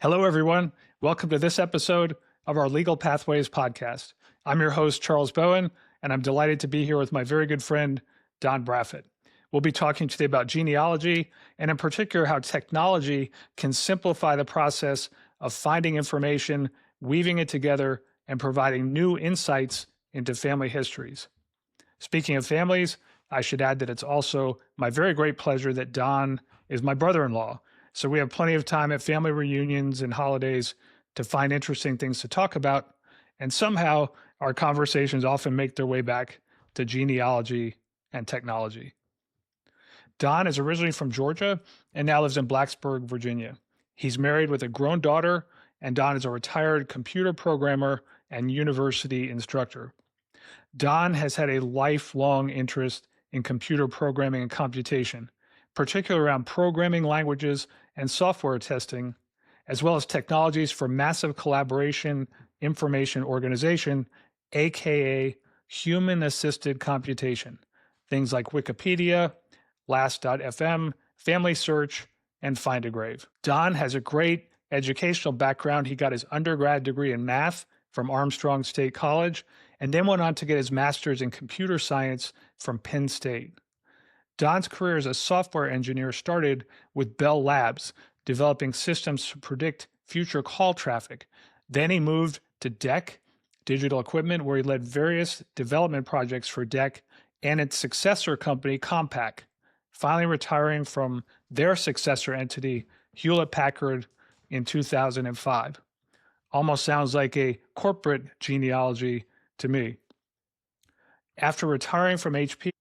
Hello, everyone. Welcome to this episode of our Legal Pathways podcast. I'm your host, Charles Bowen, and I'm delighted to be here with my very good friend, Don Braffett. We'll be talking today about genealogy, and in particular, how technology can simplify the process of finding information, weaving it together, and providing new insights into family histories. Speaking of families, I should add that it's also my very great pleasure that Don is my brother-in-law. So we have plenty of time at family reunions and holidays to find interesting things to talk about. And somehow our conversations often make their way back to genealogy and technology. Don is originally from Georgia and now lives in Blacksburg, Virginia. He's married with a grown daughter, and Don is a retired computer programmer and university instructor. Don has had a lifelong interest in computer programming and computation, particularly around programming languages and software testing, as well as technologies for massive collaboration, information organization, aka human-assisted computation, things like Wikipedia, Last.fm, Family Search, and Find a Grave. Don has a great educational background. He got his undergrad degree in math from Armstrong State College, and then went on to get his master's in computer science from Penn State. Don's career as a software engineer started with Bell Labs, developing systems to predict future call traffic. Then he moved to DEC, Digital Equipment, where he led various development projects for DEC and its successor company, Compaq, finally retiring from their successor entity, Hewlett-Packard, in 2005. Almost sounds like a corporate genealogy to me. After retiring from HP,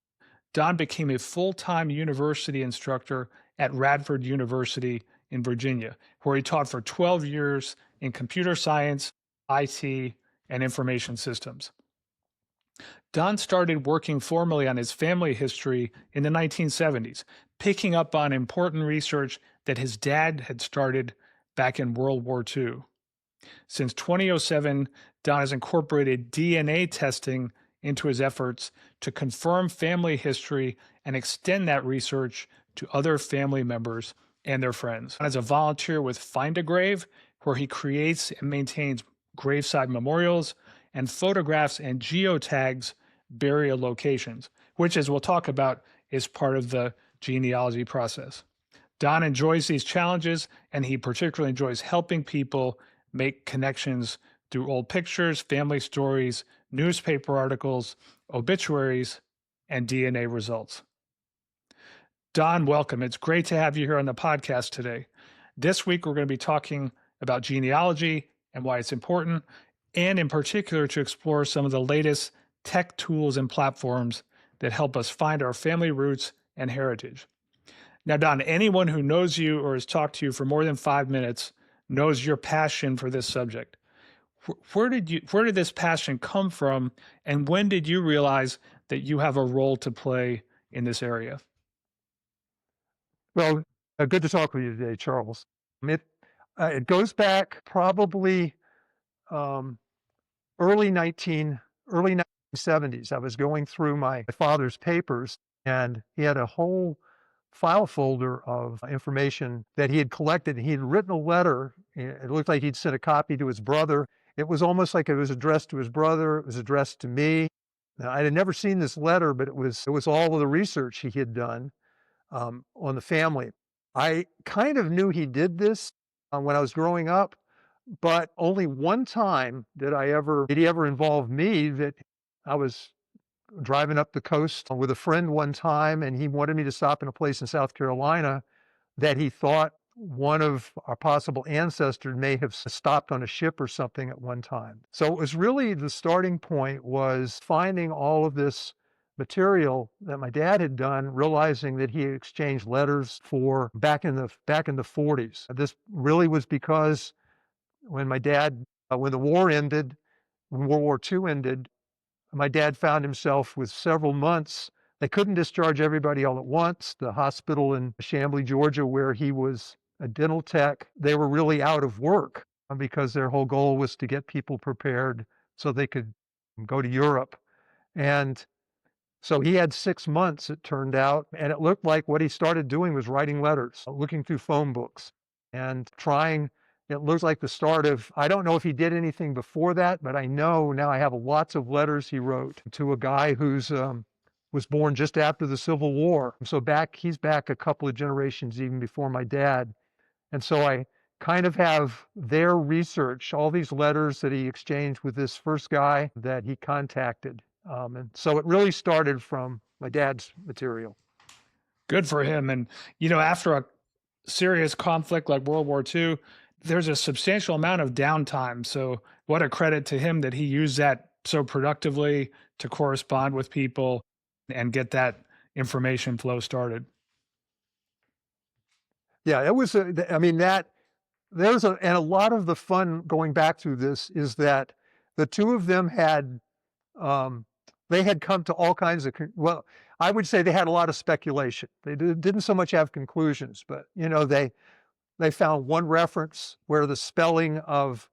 Don became a full-time university instructor at Radford University in Virginia, where he taught for 12 years in computer science, IT, and information systems. Don started working formally on his family history in the 1970s, picking up on important research that his dad had started back in World War II. Since 2007, Don has incorporated DNA testing into his efforts to confirm family history and extend that research to other family members and their friends. As a volunteer with Find a Grave, where he creates and maintains graveside memorials and photographs and geotags burial locations, which, as we'll talk about, is part of the genealogy process. Don enjoys these challenges, and he particularly enjoys helping people make connections through old pictures, family stories, newspaper articles, obituaries, and DNA results. Don, welcome. It's great to have you here on the podcast today. This week, we're going to be talking about genealogy and why it's important, and in particular, to explore some of the latest tech tools and platforms that help us find our family roots and heritage. Now, Don, anyone who knows you or has talked to you for more than 5 minutes knows your passion for this subject. Where did this passion come from, and when did you realize that you have a role to play in this area? Well, good to talk with you today, Charles. It goes back probably um, early 1970s. I was going through my father's papers, and he had a whole file folder of information that he had collected. He had written a letter. It looked like he'd sent a copy to his brother. It was almost like it was addressed to his brother. It was addressed to me. Now, I had never seen this letter, but it was all of the research he had done on the family. I kind of knew he did this when I was growing up, but only one time did he ever involve me. That I was driving up the coast with a friend one time, and he wanted me to stop in a place in South Carolina that he thought one of our possible ancestors may have stopped on a ship or something at one time. So it was really, the starting point was finding all of this material that my dad had done, realizing that he had exchanged letters for back in the 40s. This really was because when when the war ended, when World War II ended, my dad found himself with several months. They couldn't discharge everybody all at once. The hospital in Chamblee, Georgia, where he was a dental tech, they were really out of work because their whole goal was to get people prepared so they could go to Europe. And so he had 6 months, it turned out, and it looked like what he started doing was writing letters, looking through phone books and trying It looks like the start of, I don't know if he did anything before that, but I know now I have lots of letters he wrote to a guy who's was born just after the Civil War. So he's back a couple of generations even before my dad. And so I kind of have their research, all these letters that he exchanged with this first guy that he contacted. And so it really started from my dad's material. Good for him. And, after a serious conflict like World War II, there's a substantial amount of downtime. So, what a credit to him that he used that so productively to correspond with people and get that information flow started. Yeah, it was, I mean, and a lot of the fun going back through this is that the two of them um, they had come to all kinds of, well, I would say they had a lot of speculation. They didn't so much have conclusions, but, they found one reference where the spelling of,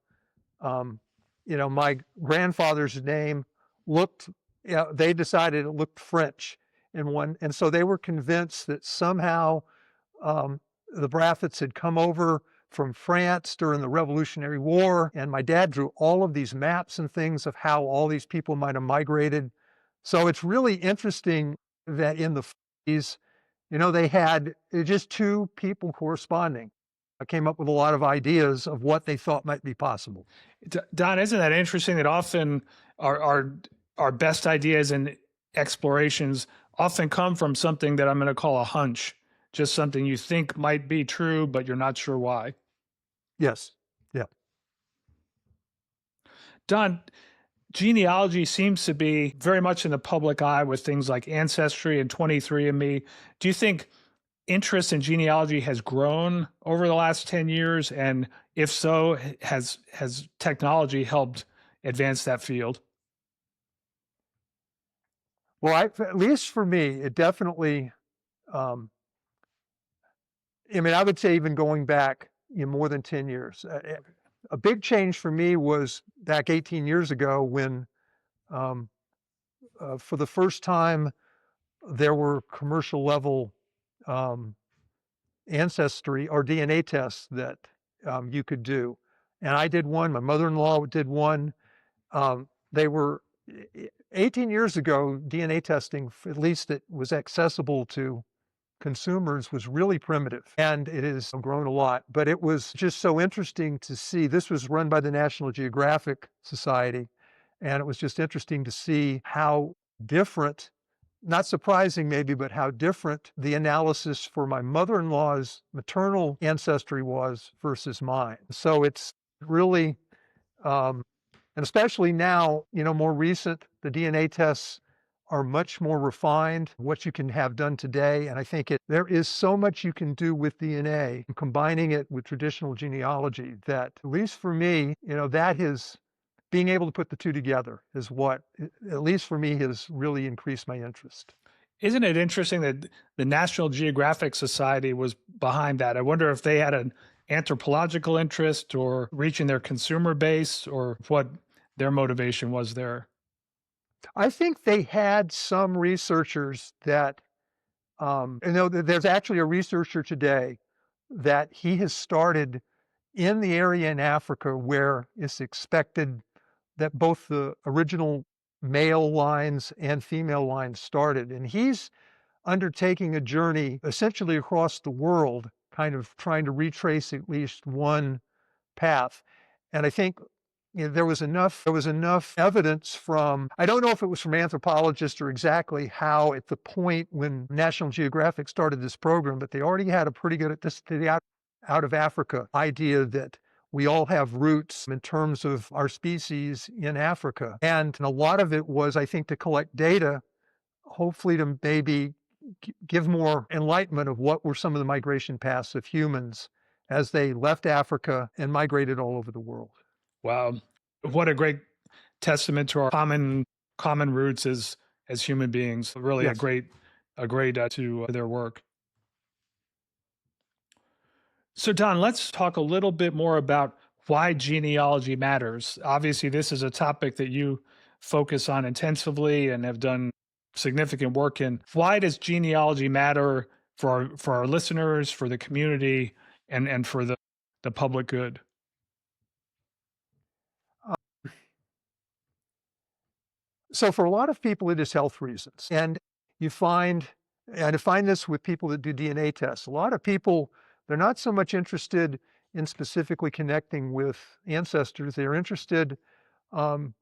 my grandfather's name looked, they decided it looked French in one. And so they were convinced that somehow the Braffets had come over from France during the Revolutionary War. And my dad drew all of these maps and things of how all these people might have migrated. So it's really interesting that in the 40s, they had just two people corresponding. I came up with a lot of ideas of what they thought might be possible. Don, isn't that interesting that often our best ideas and explorations often come from something that I'm going to call a hunch, just something you think might be true, but you're not sure why. Yes. Yeah. Don, genealogy seems to be very much in the public eye with things like Ancestry and 23andMe. Do you think interest in genealogy has grown over the last 10 years? And if so, has technology helped advance that field? Well, at least for me, it definitely, um, I would say even going back more than 10 years. A big change for me was back 18 years ago when, um, for the first time, there were commercial level um, ancestry or DNA tests that you could do. And I did one, my mother-in-law did one. They were 18 years ago, DNA testing, at least it was accessible to consumers, was really primitive, and it has grown a lot. But it was just so interesting to see. This was run by the National Geographic Society, and it was just interesting to see how different, not surprising maybe, but how different the analysis for my mother-in-law's maternal ancestry was versus mine. So it's really, and especially now, more recent, the DNA tests are much more refined, what you can have done today. And I think there is so much you can do with DNA, combining it with traditional genealogy, that at least for me, that is, being able to put the two together is what, at least for me, has really increased my interest. Isn't it interesting that the National Geographic Society was behind that? I wonder if they had an anthropological interest or reaching their consumer base, or what their motivation was there. I think they had some researchers that, there's actually a researcher today that he has started in the area in Africa where it's expected that both the original male lines and female lines started. And he's undertaking a journey essentially across the world, kind of trying to retrace at least one path. And I think there was enough evidence from, I don't know if it was from anthropologists or exactly how at the point when National Geographic started this program, but they already had a pretty good at this out of Africa idea that we all have roots in terms of our species in Africa. And a lot of it was, I think, to collect data, hopefully to maybe give more enlightenment of what were some of the migration paths of humans as they left Africa and migrated all over the world. Wow, what a great testament to our common roots as human beings. Really Yes. a great to their work. So Don, let's talk a little bit more about why genealogy matters. Obviously, this is a topic that you focus on intensively and have done significant work in. Why does genealogy matter for our listeners, for the community, and for the public good? So for a lot of people, it is health reasons. And you find, and I find this with people that do DNA tests. A lot of people, they're not so much interested in specifically connecting with ancestors. They're interested um,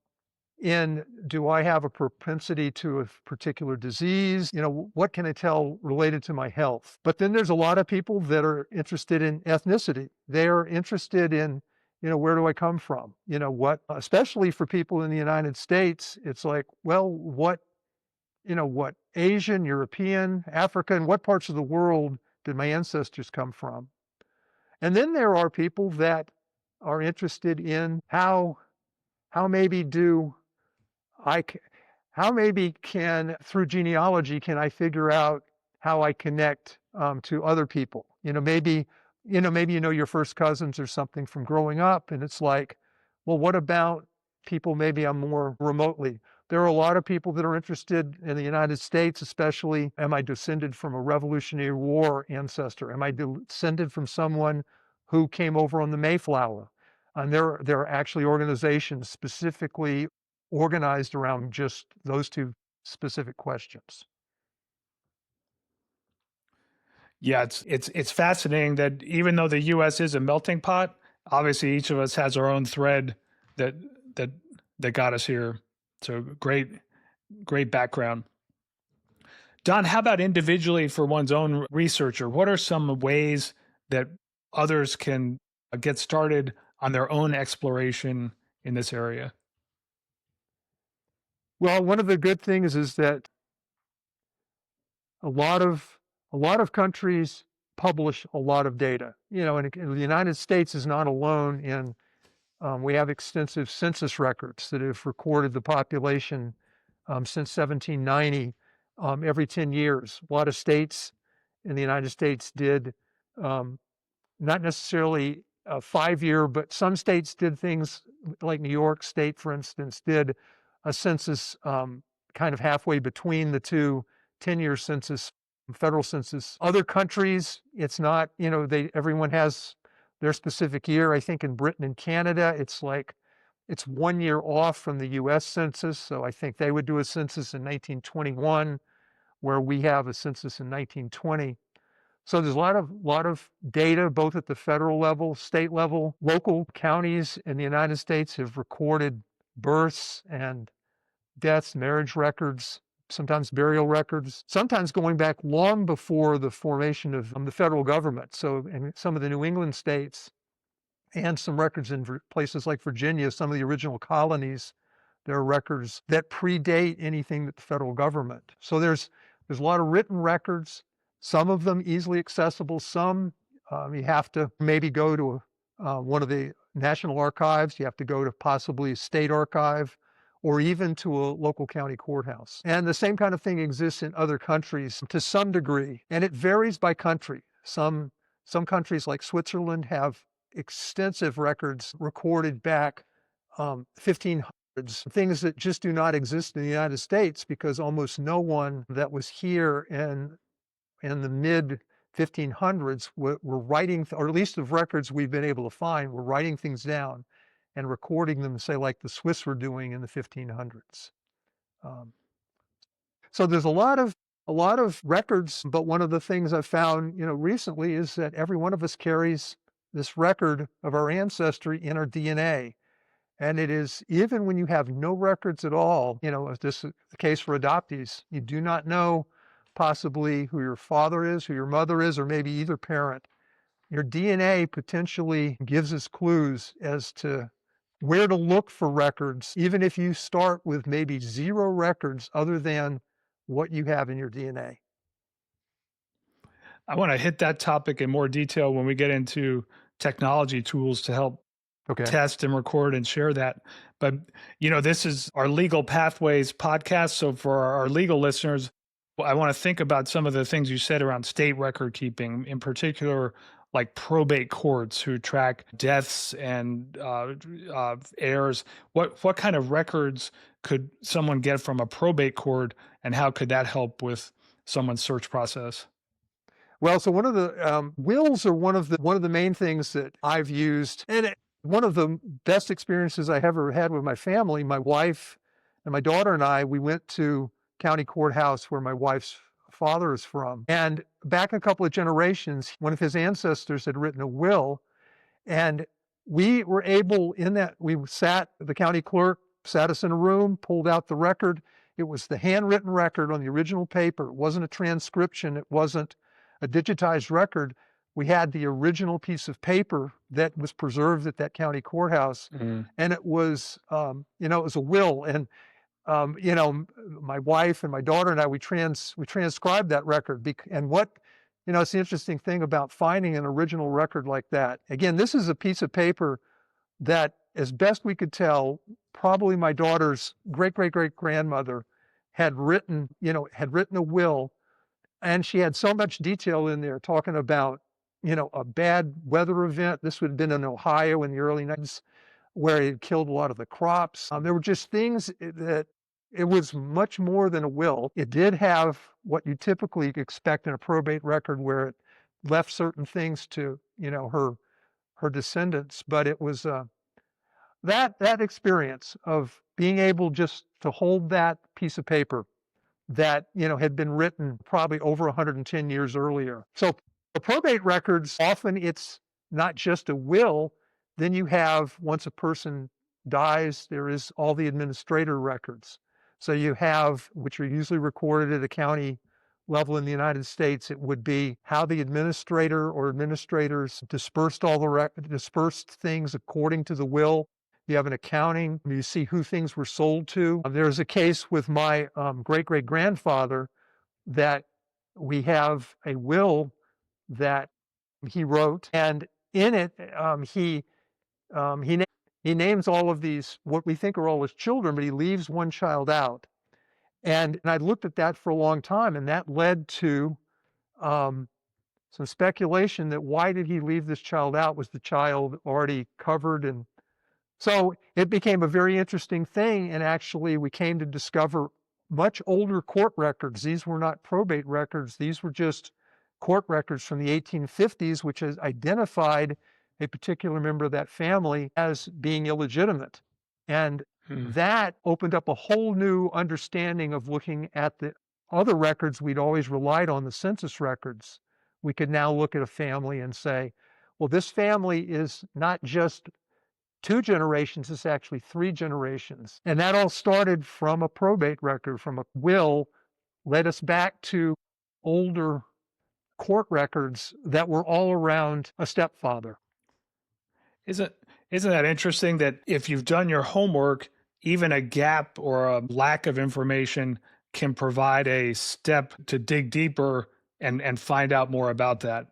in, do I have a propensity to a particular disease? What can I tell related to my health? But then there's a lot of people that are interested in ethnicity. They're interested in, where do I come from? Especially for people in the United States, it's like, well, what Asian, European, African, what parts of the world did my ancestors come from? And then there are people that are interested in how maybe do I c how maybe can through genealogy, can I figure out how I connect, to other people? Maybe your first cousins or something from growing up, and it's like, well, what about people maybe I'm more remotely? There are a lot of people that are interested in the United States, especially, am I descended from a Revolutionary War ancestor? Am I descended from someone who came over on the Mayflower? And there are actually organizations specifically organized around just those two specific questions. Yeah, it's fascinating that even though the U.S. is a melting pot, obviously each of us has our own thread that that that got us here. So great background. Don, how about individually for one's own researcher? What are some ways that others can get started on their own exploration in this area? Well, one of the good things is that a lot of a lot of countries publish a lot of data. And the United States is not alone in we have extensive census records that have recorded the population since 1790 every 10 years. A lot of states in the United States did um, not necessarily a 5-year, but some states did things like New York State, for instance, did a census kind of halfway between the two 10-year census, federal census. Other countries, it's not, everyone has their specific year. I think in Britain and Canada, it's 1 year off from the US Census. So I think they would do a census in 1921, where we have a census in 1920. So there's a lot of data, both at the federal level, state level. Local counties in the United States have recorded births and deaths, marriage records, sometimes burial records, sometimes going back long before the formation of the federal government. So in some of the New England states and some records in places like Virginia, some of the original colonies, there are records that predate anything that the federal government. So there's a lot of written records, some of them easily accessible, some you have to maybe go to one of the national archives, you have to go to possibly a state archive, or even to a local county courthouse. And the same kind of thing exists in other countries to some degree, and it varies by country. Some countries like Switzerland have extensive records recorded back 1500s, things that just do not exist in the United States because almost no one that was here in the mid 1500s were writing, or at least of records we've been able to find, were writing things down and recording them, say, like the Swiss were doing in the 1500s. Um, so there's a lot of records, but one of the things I've found, recently is that every one of us carries this record of our ancestry in our DNA. And it is, even when you have no records at all, as this is the case for adoptees, you do not know possibly who your father is, who your mother is, or maybe either parent. Your DNA potentially gives us clues as to where to look for records, even if you start with maybe zero records other than what you have in your DNA. I want to hit that topic in more detail when we get into technology tools to help Okay. test and record and share that. But, this is our Legal Pathways podcast. So for our legal listeners, I want to think about some of the things you said around state record keeping, in particular, like probate courts who track deaths and heirs. What kind of records could someone get from a probate court, and how could that help with someone's search process? Well, so one of the wills are one of the main things that I've used, and one of the best experiences I ever had with my family. My wife And my daughter and I, we went to county courthouse where my wife's father is from. And back a couple of generations, one of his ancestors had written a will, and we were able in that we sat, the county clerk sat us in a room, pulled out the record. It was the handwritten record on the original paper. It wasn't a transcription. It wasn't a digitized record. We had the original piece of paper that was preserved at that county courthouse. Mm. And it was, it was a will. And, my wife and my daughter and I, we transcribed that record. And what, it's the interesting thing about finding an original record like that. Again, this is a piece of paper that, as best we could tell, probably my daughter's great-great-great-grandmother had written a will, and she had so much detail in there talking about, a bad weather event. This would have been in Ohio in the early 90s, where it killed a lot of the crops. There were just things that it was much more than a will. It did have what you typically expect in a probate record, where it left certain things to, her descendants, but it was that experience of being able just to hold that piece of paper that had been written probably over 110 years earlier. So the probate records, often it's not just a will. Then you have, once a person dies, there is all the administrator records. So you have, which are usually recorded at a county level in the United States, it would be how the administrator or administrators dispersed dispersed things according to the will. You have an accounting, you see who things were sold to. There's a case with my great-great-grandfather that we have a will that he wrote, and in it, he names all of these, what we think are all his children, but he leaves one child out. And I looked at that for a long time, and that led to some speculation that why did he leave this child out? Was the child already covered? And so it became a very interesting thing, and actually we came to discover much older court records. These were not probate records. These were just court records from the 1850s, which has identified a particular member of that family as being illegitimate. And Hmm. that opened up a whole new understanding of looking at the other records we'd always relied on, the census records. We could now look at a family and say, well, this family is not just 2 generations, it's actually 3 generations. And that all started from a probate record, from a will, led us back to older court records that were all around a stepfather. Isn't isn't that interesting that if you've done your homework, even a gap or a lack of information can provide a step to dig deeper and find out more about that?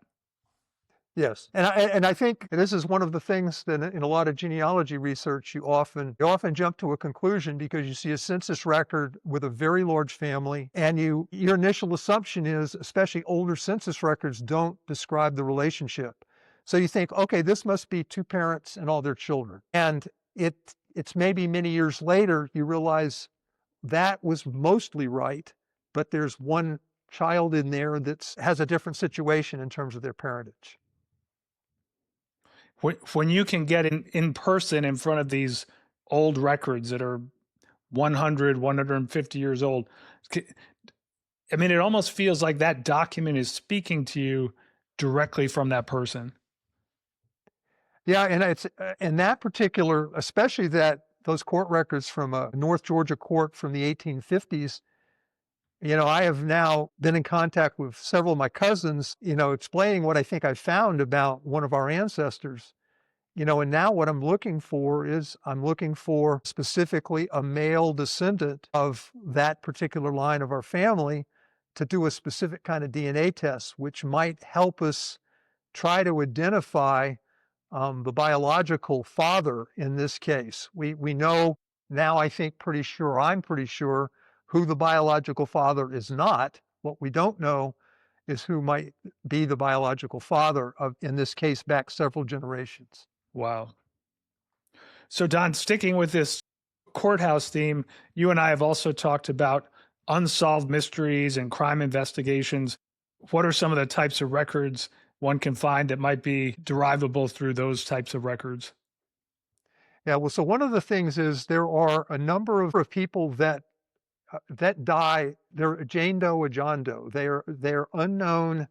Yes, and I think this is one of the things that in a lot of genealogy research you often jump to a conclusion because you see a census record with a very large family, and your initial assumption is, especially older census records don't describe the relationship. So you think, okay, this must be 2 parents and all their children, and it's maybe many years later you realize that was mostly right, but there's one child in there that has a different situation in terms of their parentage. When you can get in person in front of these old records that are 100, 150 years old, I mean, it almost feels like that document is speaking to you directly from that person. Yeah, and it's in that particular, especially those court records from a North Georgia court from the 1850s. I have now been in contact with several of my cousins, explaining what I think I found about one of our ancestors. And now what I'm looking for specifically a male descendant of that particular line of our family to do a specific kind of DNA test, which might help us try to identify the biological father in this case. We know now, I'm pretty sure who the biological father is not. What we don't know is who might be the biological father of, in this case, back several generations. Wow. So, Don, sticking with this courthouse theme, you and I have also talked about unsolved mysteries and crime investigations. What are some of the types of records one can find that might be derivable through those types of records? Yeah, well, so one of the things is there are a number of people that die. They're a Jane Doe, a John Doe. They're unknown.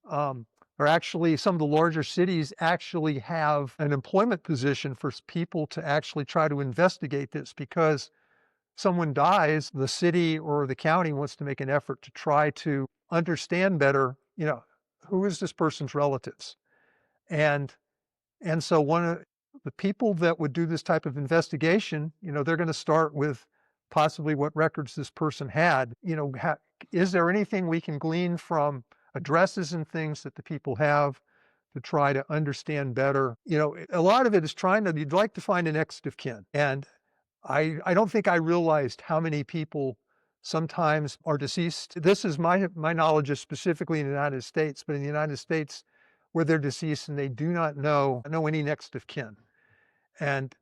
Um, or actually, some of the larger cities actually have an employment position for people to actually try to investigate this because someone dies, the city or the county wants to make an effort to try to understand better, who is this person's relatives? And and so one of the people that would do this type of investigation, they're going to start with possibly what records this person had. Is there anything we can glean from addresses and things that the people have to try to understand better? A lot of it is you'd like to find an next of kin. And I don't think I realized how many people sometimes are deceased. This is my knowledge is specifically in the United States, but in the United States, where they're deceased and they do not know any next of kin. And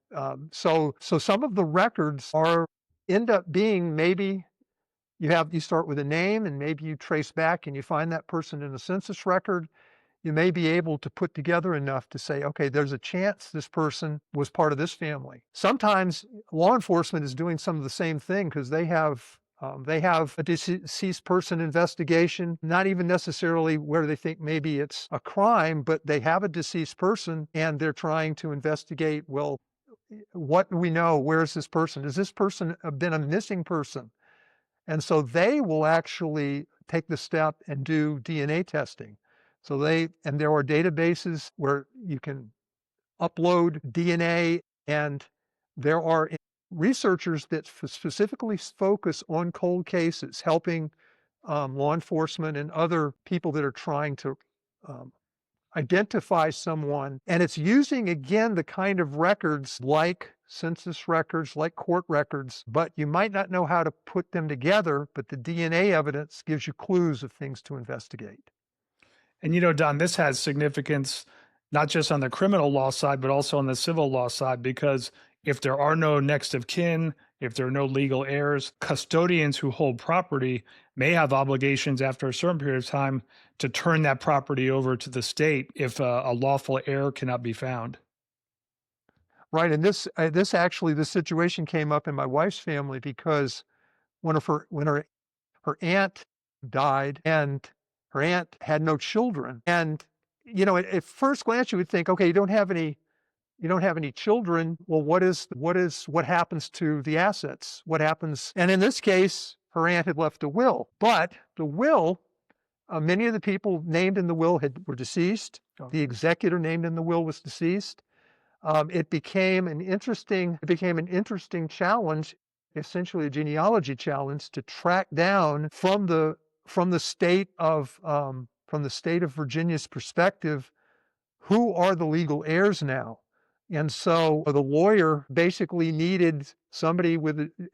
so some of the records are end up being maybe you start with a name and maybe you trace back and you find that person in a census record. You may be able to put together enough to say, okay, there's a chance this person was part of this family. Sometimes law enforcement is doing some of the same thing because they have a deceased person investigation, not even necessarily where they think maybe it's a crime, but they have a deceased person and they're trying to investigate, well, what do we know? Where is this person? Has this person been a missing person? And so they will actually take the step and do DNA testing. And there are databases where you can upload DNA, and there are researchers that specifically focus on cold cases, helping law enforcement and other people that are trying to um, identify someone. And it's using, again, the kind of records like census records, like court records, but you might not know how to put them together, but the DNA evidence gives you clues of things to investigate. And Don, this has significance not just on the criminal law side, but also on the civil law side, because if there are no next of kin, if there are no legal heirs, custodians who hold property may have obligations after a certain period of time to turn that property over to the state if a lawful heir cannot be found. Right, and this situation came up in my wife's family because when her aunt died, and her aunt had no children. And, at first glance, you would think, okay, you don't have any children. Well, what happens to the assets? What happens? And in this case, her aunt had left a will, but the will, many of the people named in the will were deceased. Oh. The executor named in the will was deceased. It became an interesting challenge, essentially a genealogy challenge, to track down from the state of Virginia's perspective, who are the legal heirs now. And so the lawyer basically needed somebody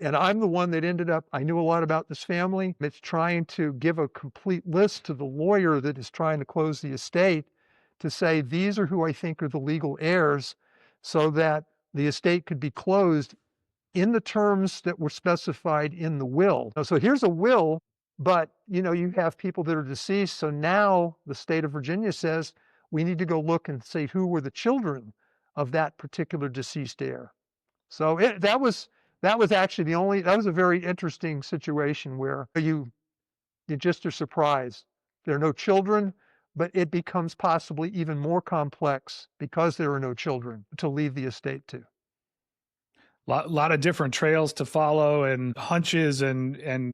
and I'm the one that I knew a lot about this family. It's trying to give a complete list to the lawyer that is trying to close the estate to say, these are who I think are the legal heirs, so that the estate could be closed in the terms that were specified in the will. So here's a will, but you have people that are deceased. So now the state of Virginia says, we need to go look and see who were the children of that particular deceased heir. So that was actually that was a very interesting situation where you just are surprised. There are no children, but it becomes possibly even more complex because there are no children to leave the estate to. Lot of different trails to follow and hunches and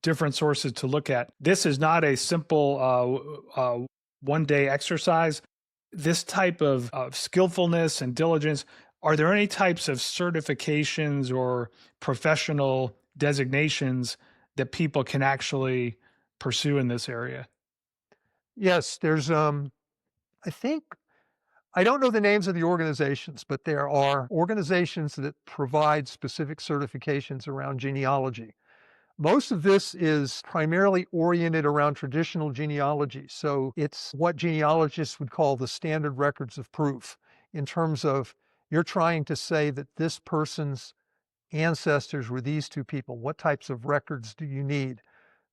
different sources to look at. This is not a simple one-day exercise. This type of skillfulness and diligence, are there any types of certifications or professional designations that people can actually pursue in this area? Yes, there's I think I don't know the names of the organizations, but there are organizations that provide specific certifications around genealogy. Most of this is primarily oriented around traditional genealogy. So it's what genealogists would call the standard records of proof, in terms of you're trying to say that this person's ancestors were these two people. What types of records do you need?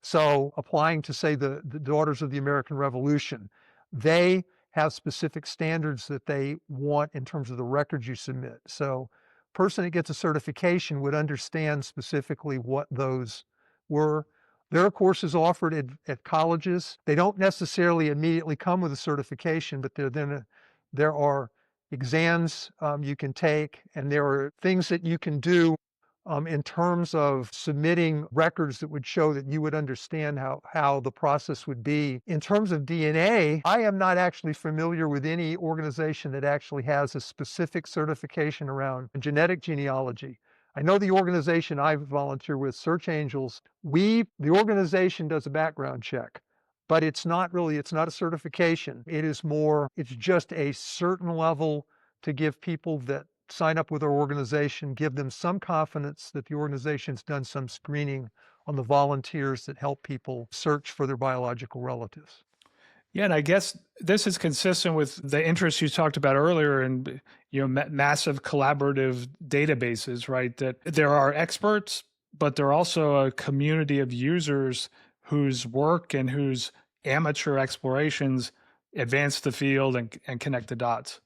So applying to, say, the Daughters of the American Revolution, they have specific standards that they want in terms of the records you submit. So person that gets a certification would understand specifically what those were. There are courses offered at colleges. They don't necessarily immediately come with a certification, but there are exams you can take, and there are things that you can do in terms of submitting records that would show that you would understand how the process would be. In terms of DNA, I am not actually familiar with any organization that actually has a specific certification around genetic genealogy. I know the organization I volunteer with, Search Angels, the organization does a background check, but it's not a certification. It's just a certain level to give people that sign up with our organization, give them some confidence that the organization's done some screening on the volunteers that help people search for their biological relatives. Yeah, and I guess this is consistent with the interests you talked about earlier in massive collaborative databases, right? That there are experts, but there are also a community of users whose work and whose amateur explorations advance the field and connect the dots.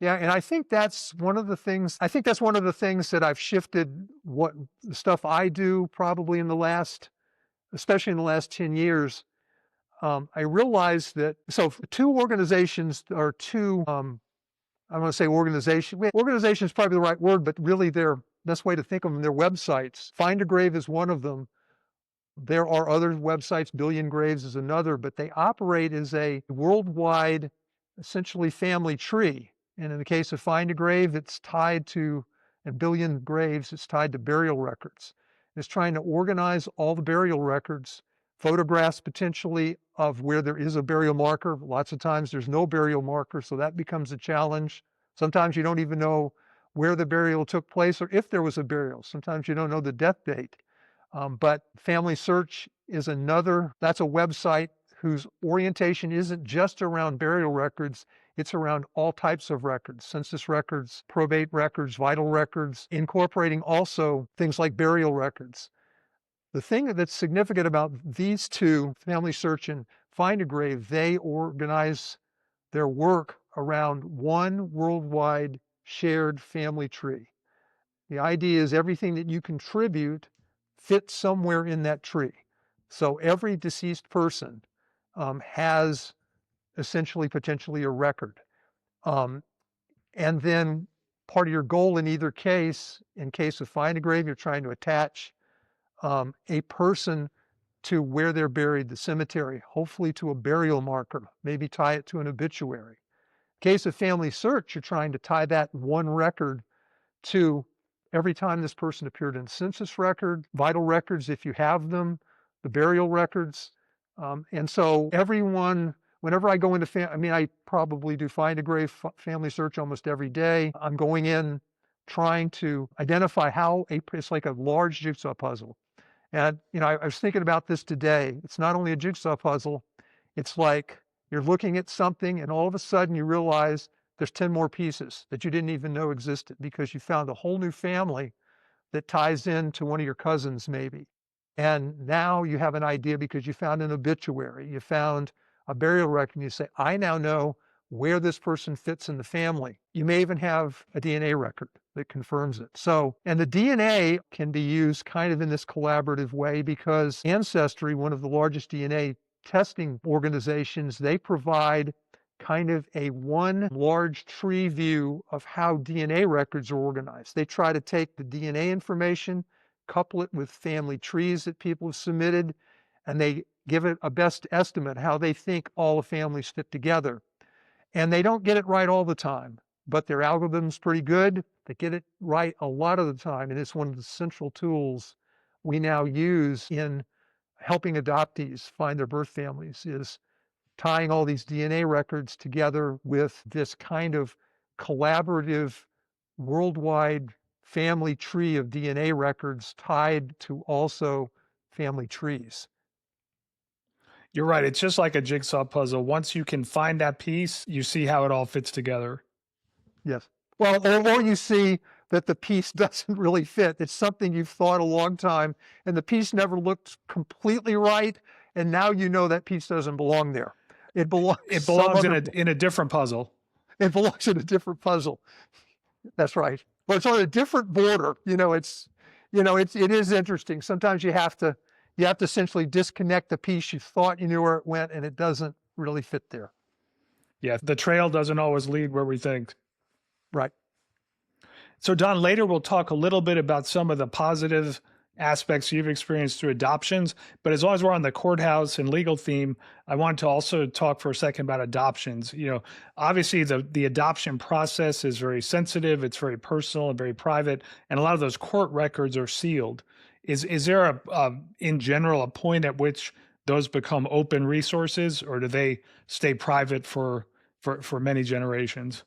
Yeah, and I think that's one of the things that I've shifted what the stuff I do probably especially in the last 10 years. I realized that, so two organizations or two, I want to say organization is probably the right word, but really their best way to think of them, their websites. Find a Grave is one of them. There are other websites, Billion Graves is another, but they operate as a worldwide, essentially family tree. And in the case of Find a Grave, and Billion Graves, it's tied to burial records. It's trying to organize all the burial records, photographs potentially of where there is a burial marker. Lots of times there's no burial marker, so that becomes a challenge. Sometimes you don't even know where the burial took place or if there was a burial. Sometimes you don't know the death date. But Family Search is that's a website whose orientation isn't just around burial records, it's around all types of records, census records, probate records, vital records, incorporating also things like burial records. The thing that's significant about these two, Family Search and Find a Grave, they organize their work around one worldwide shared family tree. The idea is everything that you contribute fits somewhere in that tree. So every deceased person has essentially potentially a record. And then part of your goal in either case, in case of Find a Grave, you're trying to attach a person to where they're buried, the cemetery, hopefully to a burial marker, maybe tie it to an obituary. In case of Family Search, you're trying to tie that one record to every time this person appeared in census record, vital records if you have them, the burial records. And so whenever I go into I probably do Find a Grave, Family Search almost every day. I'm going in trying to identify it's like a large jigsaw puzzle. And I was thinking about this today. It's not only a jigsaw puzzle, it's like you're looking at something and all of a sudden you realize there's 10 more pieces that you didn't even know existed because you found a whole new family that ties into one of your cousins maybe. And now you have an idea because you found an obituary, you found a burial record, and you say, I now know where this person fits in the family. You may even have a DNA record that confirms it. And the DNA can be used kind of in this collaborative way because Ancestry, one of the largest DNA testing organizations, they provide kind of a one large tree view of how DNA records are organized. They try to take the DNA information, couple it with family trees that people have submitted, and they give it a best estimate how they think all the families fit together. And they don't get it right all the time, but their algorithm's pretty good. They get it right a lot of the time, and it's one of the central tools we now use in helping adoptees find their birth families, is tying all these DNA records together with this kind of collaborative worldwide family tree of DNA records tied to also family trees. You're right. It's just like a jigsaw puzzle. Once you can find that piece, you see how it all fits together. Yes. Well, or you see that the piece doesn't really fit. It's something you've thought a long time, and the piece never looked completely right, and now you know that piece doesn't belong there. It belongs in a different puzzle. It belongs in a different puzzle. That's right. But it's on a different border. It is interesting. Sometimes you have to essentially disconnect the piece you thought you knew where it went, and it doesn't really fit there. Yeah, the trail doesn't always lead where we think. Right. So, Don, later we'll talk a little bit about some of the positive aspects you've experienced through adoptions. But as long as we're on the courthouse and legal theme, I want to also talk for a second about adoptions. Obviously the adoption process is very sensitive, it's very personal and very private, and a lot of those court records are sealed. Is there in general a point at which those become open resources, or do they stay private for many generations?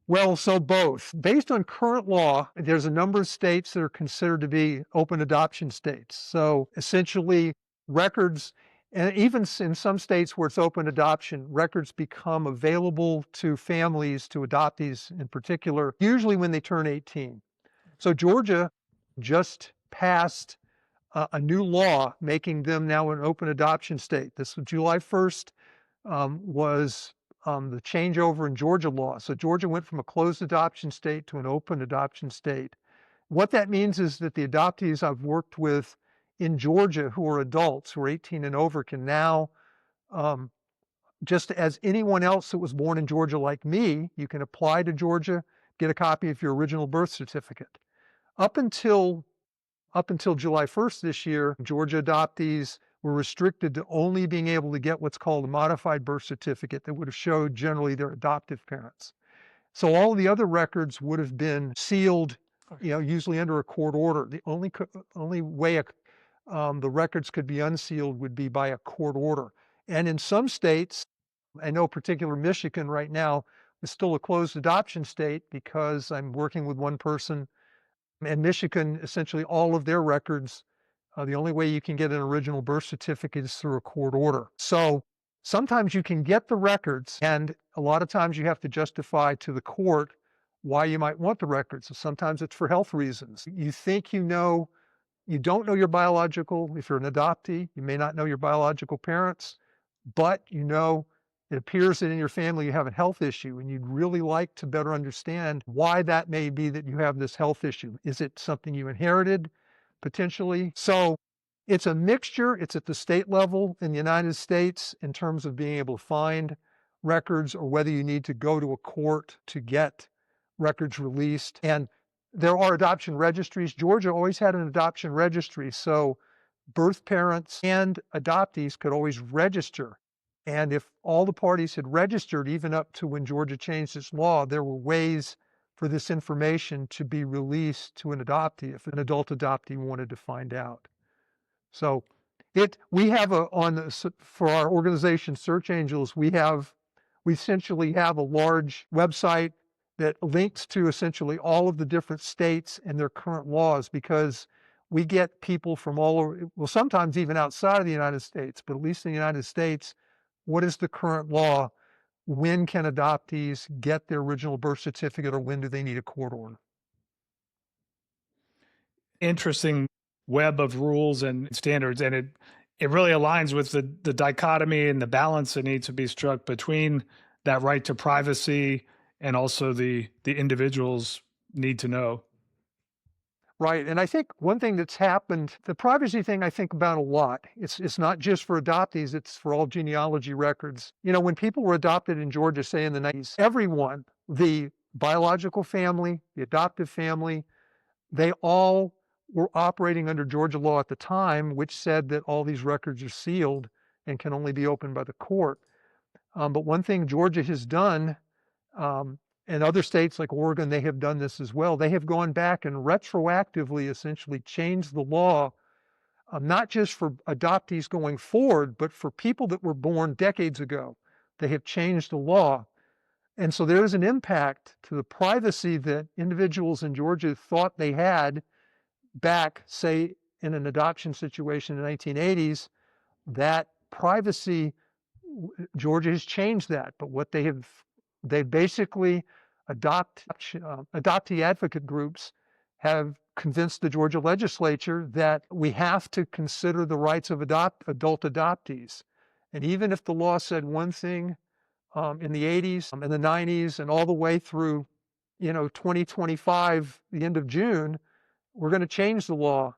Well, so both. Based on current law, there's a number of states that are considered to be open adoption states. So essentially, records, and even in some states where it's open adoption, records become available to families, to adoptees in particular, usually when they turn 18. So Georgia just passed a new law making them now an open adoption state. This was July 1st, was the changeover in Georgia law. So Georgia went from a closed adoption state to an open adoption state. What that means is that the adoptees I've worked with in Georgia who are adults, who are 18 and over, can now, just as anyone else that was born in Georgia like me, you can apply to Georgia, get a copy of your original birth certificate. Up until July 1st this year, Georgia adoptees were restricted to only being able to get what's called a modified birth certificate that would have showed generally their adoptive parents. So all the other records would have been sealed, usually under a court order. The only way the records could be unsealed would be by a court order. And in some states, I know particular Michigan right now is still a closed adoption state because I'm working with one person. And Michigan, essentially all of their records, the only way you can get an original birth certificate is through a court order. So sometimes you can get the records, and a lot of times you have to justify to the court why you might want the records. So sometimes it's for health reasons. You think you don't know your biological, if you're an adoptee, you may not know your biological parents, but it appears that in your family you have a health issue and you'd really like to better understand why that may be that you have this health issue. Is it something you inherited potentially? So it's a mixture. It's at the state level in the United States in terms of being able to find records, or whether you need to go to a court to get records released. And there are adoption registries. Georgia always had an adoption registry, so birth parents and adoptees could always register. And if all the parties had registered, even up to when Georgia changed its law, there were ways for this information to be released to an adoptee if an adult adoptee wanted to find out. So we have for our organization, Search Angels, we essentially have a large website that links to essentially all of the different states and their current laws, because we get people from all over, well, sometimes even outside of the United States, but at least in the United States, what is the current law? When can adoptees get their original birth certificate, or when do they need a court order? Interesting web of rules and standards, and it really aligns with the dichotomy and the balance that needs to be struck between that right to privacy and also the individual's need to know. Right. And I think one thing that's happened, the privacy thing I think about a lot. It's not just for adoptees, it's for all genealogy records. When people were adopted in Georgia, say in the 90s, everyone, the biological family, the adoptive family, they all were operating under Georgia law at the time, which said that all these records are sealed and can only be opened by the court. But one thing Georgia has done, and other states like Oregon, they have done this as well. They have gone back and retroactively essentially changed the law, not just for adoptees going forward, but for people that were born decades ago. They have changed the law. And so there is an impact to the privacy that individuals in Georgia thought they had back, say, in an adoption situation in the 1980s. That privacy, Georgia has changed that. But what they basically, adoptee advocate groups have convinced the Georgia legislature that we have to consider the rights of adult adoptees. And even if the law said one thing in the 80s, in the 90s, and all the way through 2025, the end of June, we're going to change the law.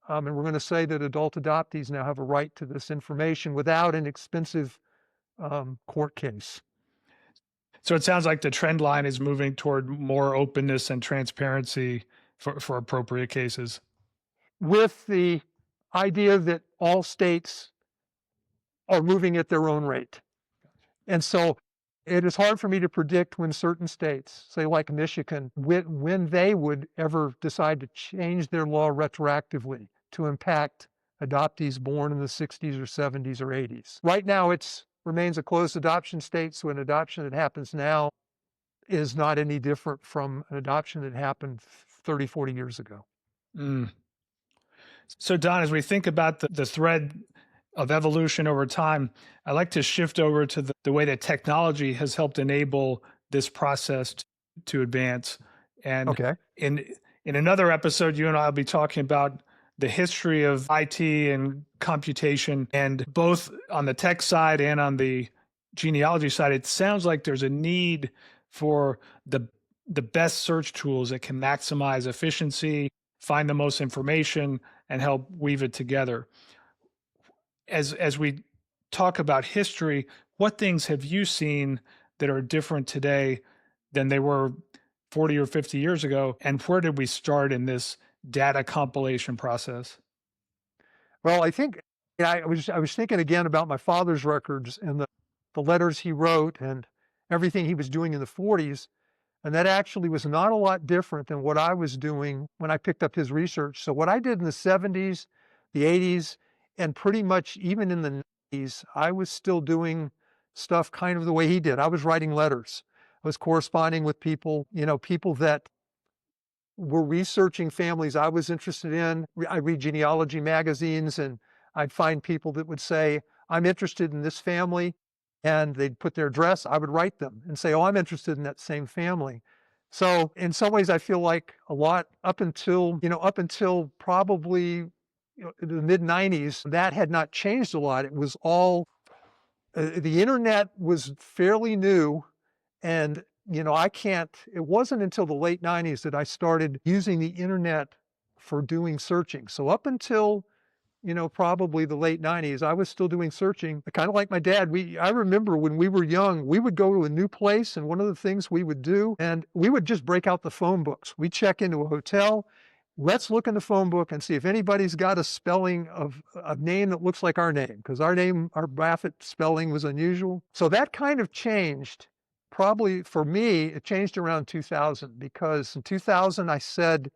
And we're going to say that adult adoptees now have a right to this information without an expensive court case. So it sounds like the trend line is moving toward more openness and transparency for appropriate cases. With the idea that all states are moving at their own rate. And so it is hard for me to predict when certain states, say like Michigan, when they would ever decide to change their law retroactively to impact adoptees born in the 60s or 70s or 80s. Right now, it remains a closed adoption state, so an adoption that happens now is not any different from an adoption that happened 30, 40 years ago. Mm. So, Don, as we think about the thread of evolution over time, I like to shift over to the way that technology has helped enable this process to advance. And Okay. in another episode, you and I will be talking about the history of IT and computation, and both on the tech side and on the genealogy side, it sounds like there's a need for the best search tools that can maximize efficiency, find the most information, and help weave it together. As we talk about history, what things have you seen that are different today than they were 40 or 50 years ago? And where did we start in this data compilation process? Well, I think I was thinking again about my father's records and the letters he wrote and everything he was doing in the 40s. And that actually was not a lot different than what I was doing when I picked up his research. So what I did in the 70s, the 80s, and pretty much even in the 90s, I was still doing stuff kind of the way he did. I was writing letters. I was corresponding with people, people that were researching families I was interested in. I read genealogy magazines, and I'd find people that would say, I'm interested in this family, and they'd put their address. I would write them and say, oh, I'm interested in that same family. So in some ways, I feel like a lot up until probably the mid 90s, that had not changed a lot. It was all, the internet was fairly new, and it wasn't until the late 90s that I started using the internet for doing searching. So up until, probably the late 90s, I was still doing searching. Kind of like my dad. I remember when we were young, we would go to a new place, and one of the things we would do, and we would just break out the phone books. We'd check into a hotel. Let's look in the phone book and see if anybody's got a spelling of a name that looks like our name, because our Baffett spelling was unusual. So that kind of changed. Probably for me, it changed around 2000, because in 2000 I said,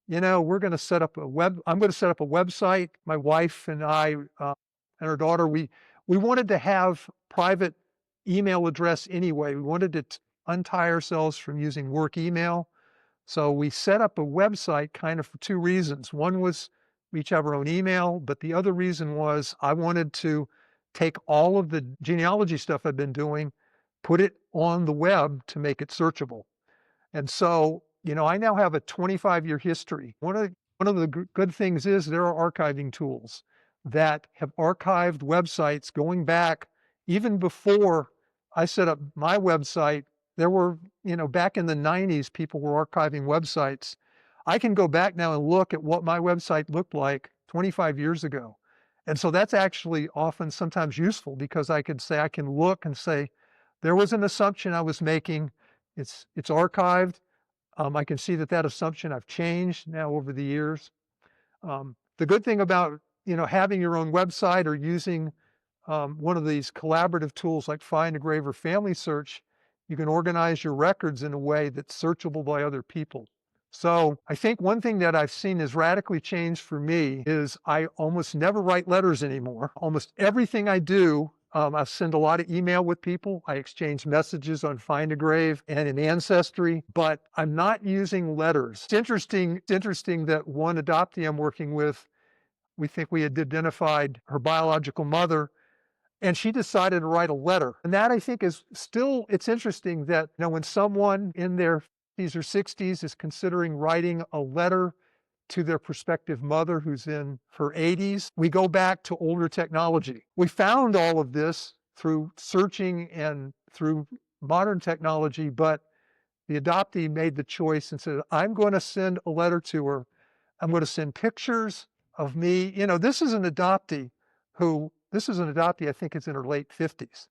we're going to set up I'm going to set up a website. My wife and I and our daughter, we wanted to have private email address anyway. We wanted to untie ourselves from using work email. So we set up a website kind of for two reasons. One was we each have our own email, but the other reason was I wanted to take all of the genealogy stuff I've been doing, put it on the web to make it searchable. And so, I now have a 25-year history. One of the good things is there are archiving tools that have archived websites going back even before I set up my website. There were, back in the 90s, people were archiving websites. I can go back now and look at what my website looked like 25 years ago. And so that's actually often sometimes useful, because I can look and say, there was an assumption I was making. It's archived. I can see that assumption I've changed now over the years. The good thing about, having your own website or using one of these collaborative tools like Find, Engrave, or Family Search, you can organize your records in a way that's searchable by other people. So I think one thing that I've seen has radically changed for me is I almost never write letters anymore. Almost everything I do, I send a lot of email with people. I exchange messages on Find a Grave and in Ancestry, but I'm not using letters. It's interesting that one adoptee I'm working with, we think we had identified her biological mother, and she decided to write a letter. And that, I think, is still, it's interesting that, when someone in their 50s or 60s is considering writing a letter to their prospective mother who's in her 80s, we go back to older technology. We found all of this through searching and through modern technology, but The adoptee made the choice and said, I'm going to send a letter to her. I'm going to send pictures of me. This is an adoptee I think it's in her late 50s.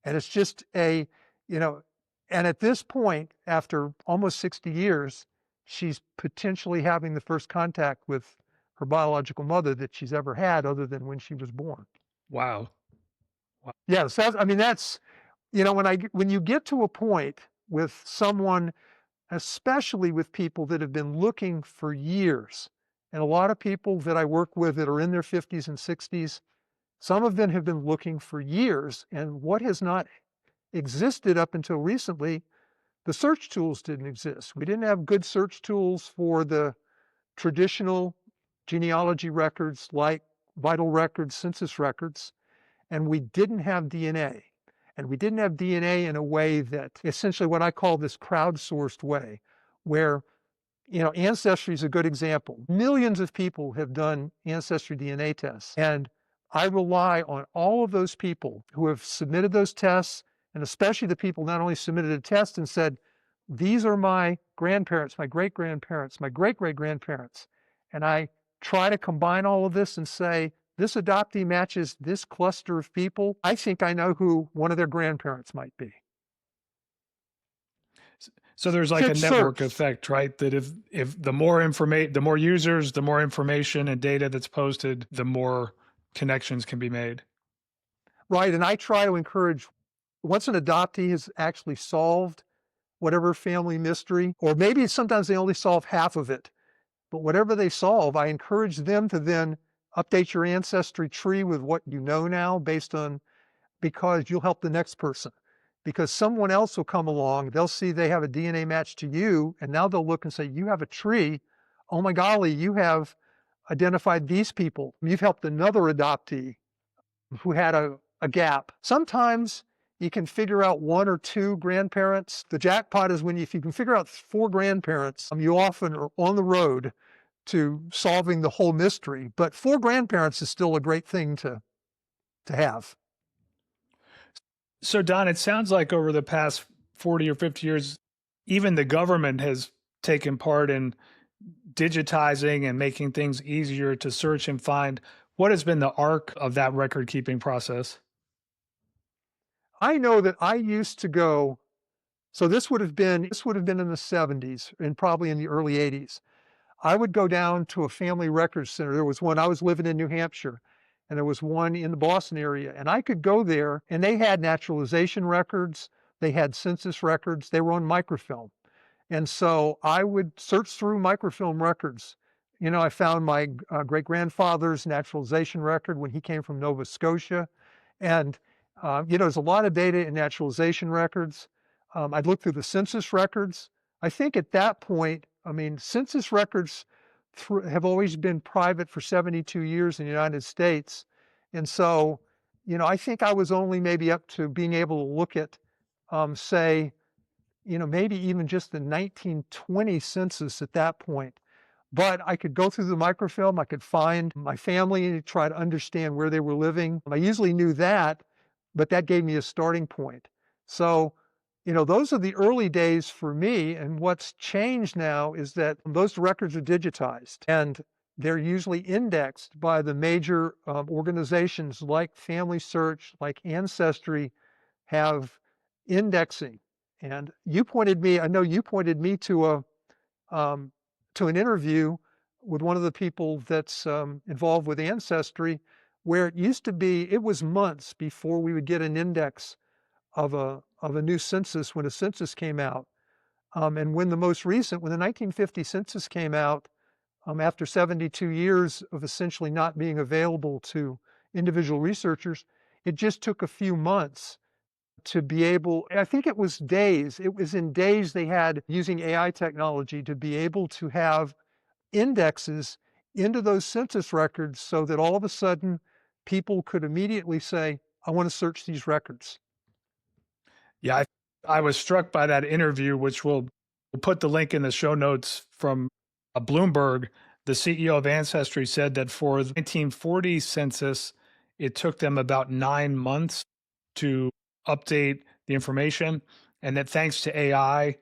And it's just you know, and at this point, after almost 60 years, she's potentially having the first contact with her biological mother that she's ever had other than when she was born. Wow. Yeah, so that's when you get to a point with someone, especially with people that have been looking for years, and a lot of people that I work with that are in their 50s and 60s, some of them have been looking for years, and what has not existed up until recently, the search tools didn't exist. We didn't have good search tools for the traditional genealogy records like vital records, census records, and we didn't have DNA. And we didn't have DNA in a way that essentially what I call this crowdsourced way, where Ancestry is a good example. Millions of people have done Ancestry DNA tests, and I rely on all of those people who have submitted those tests, and especially the people not only submitted a test and said, these are my grandparents, my great-grandparents, my great-great-grandparents, and I try to combine all of this and say, this adoptee matches this cluster of people. I think I know who one of their grandparents might be. So there's like a Should network search. effect, right? That if the more the more users, the more information and data that's posted, the more connections can be made. Right, and I try to encourage, once an adoptee has actually solved whatever family mystery, or maybe sometimes they only solve half of it, but whatever they solve, I encourage them to then update your ancestry tree with what you know now because you'll help the next person. Because someone else will come along, they'll see they have a DNA match to you, and now they'll look and say, you have a tree. Oh my golly, you have identified these people. You've helped another adoptee who had a gap. Sometimes you can figure out one or two grandparents. The jackpot is if you can figure out 4 grandparents, you often are on the road to solving the whole mystery. But 4 grandparents is still a great thing to have. So Don, it sounds like over the past 40 or 50 years, even the government has taken part in digitizing and making things easier to search and find. What has been the arc of that record keeping process? I know that I used to go, so this would have been in the 70s and probably in the early 80s. I would go down to a family records center. There was one, I was living in New Hampshire, and there was one in the Boston area. And I could go there, and they had naturalization records, they had census records, they were on microfilm. And so I would search through microfilm records. I found my great-grandfather's naturalization record when he came from Nova Scotia. And, there's a lot of data in naturalization records. I'd look through the census records. I think at that point, census records have always been private for 72 years in the United States. And so, I think I was only maybe up to being able to look at, say, maybe even just the 1920 census at that point. But I could go through the microfilm, I could find my family, try to understand where they were living. I usually knew that, but that gave me a starting point. So, those are the early days for me. And what's changed now is that those records are digitized and they're usually indexed by the major organizations like Family Search, like Ancestry, have indexing. And I know you pointed me to an interview with one of the people that's involved with Ancestry, where it was months before we would get an index of a new census when a census came out. And when the 1950 census came out, after 72 years of essentially not being available to individual researchers, it just took a few months to be able, I think it was days, it was in days they had, using AI technology, to be able to have indexes into those census records so that all of a sudden people could immediately say, I want to search these records. Yeah, I was struck by that interview, which we'll put the link in the show notes from Bloomberg. The CEO of Ancestry said that for the 1940 census, it took them about 9 months to update the information, and that thanks to AI,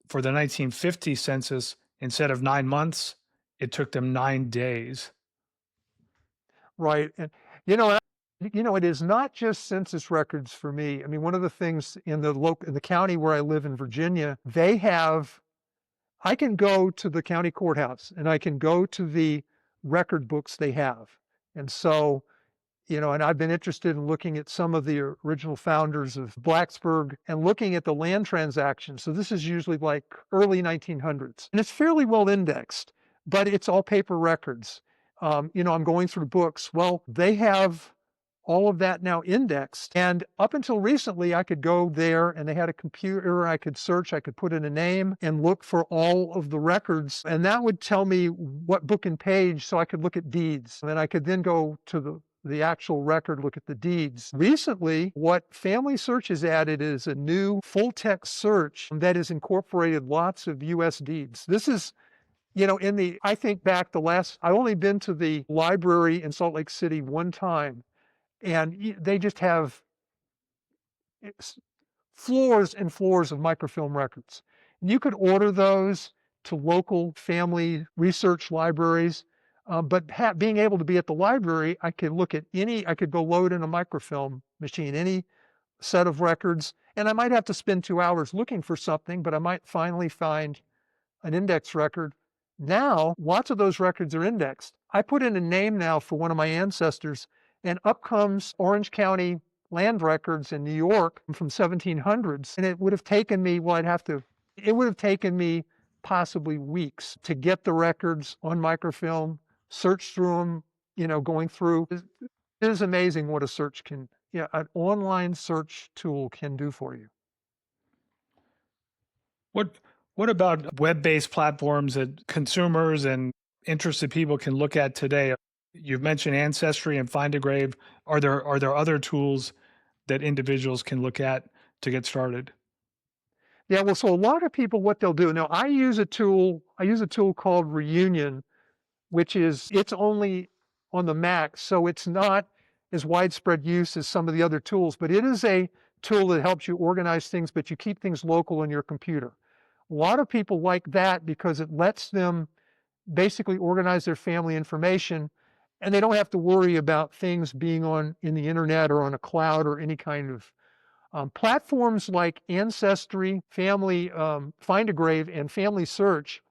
for the 1950 census, instead of 9 months, it took them 9 days. Right. And you know, it is not just census records for me. I mean, one of the things in the county where I live in Virginia, they have I can go to the county courthouse and I can go to the record books they have. And so, and I've been interested in looking at some of the original founders of Blacksburg and looking at the land transactions. So this is usually like early 1900s, and it's fairly well indexed, but it's all paper records. I'm going through books. Well, they have all of that now indexed. And up until recently, I could go there and they had a computer, I could search, I could put in a name and look for all of the records. And that would tell me what book and page, so I could look at deeds. And I could then go to the actual record, look at the deeds. Recently, what Family Search has added is a new full text search that has incorporated lots of US deeds. This is I think back I've only been to the library in Salt Lake City one time, and they just have floors and floors of microfilm records. And you could order those to local family research libraries, but being able to be at the library, I could go load in a microfilm machine, any set of records, and I might have to spend 2 hours looking for something, but I might finally find an index record. Now, lots of those records are indexed. I put in a name now for one of my ancestors, and up comes Orange County land records in New York from 1700s. And it would have taken me, it would have taken me possibly weeks to get the records on microfilm, search through them, going through. It is amazing what an online search tool can do for you. What about web-based platforms that consumers and interested people can look at today? You've mentioned Ancestry and Find a Grave. Are there other tools that individuals can look at to get started? Yeah, well, so a lot of people, what they'll do now, I use a tool called Reunion, it's only on the Mac, so it's not as widespread use as some of the other tools, but it is a tool that helps you organize things, but you keep things local on your computer. A lot of people like that because it lets them basically organize their family information, and they don't have to worry about things being in the internet or on a cloud or any kind of platforms like Ancestry, Family Find a Grave, and Family Search.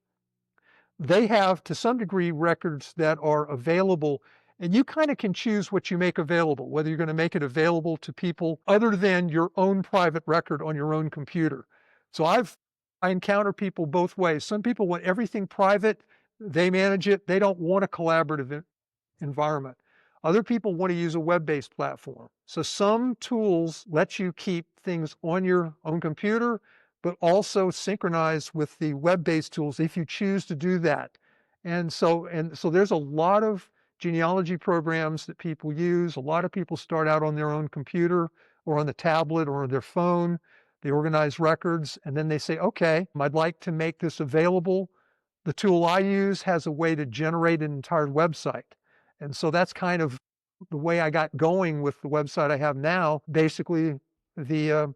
They have, to some degree, records that are available, and you kind of can choose what you make available, whether you're going to make it available to people other than your own private record on your own computer. So I encounter people both ways. Some people want everything private, they manage it, they don't want a collaborative environment. Other people want to use a web-based platform. So some tools let you keep things on your own computer, but also synchronize with the web-based tools if you choose to do that. And so there's a lot of genealogy programs that people use. A lot of people start out on their own computer or on the tablet or on their phone. They organize records, and then they say, okay, I'd like to make this available. The tool I use has a way to generate an entire website. And so that's kind of the way I got going with the website I have now. Basically, the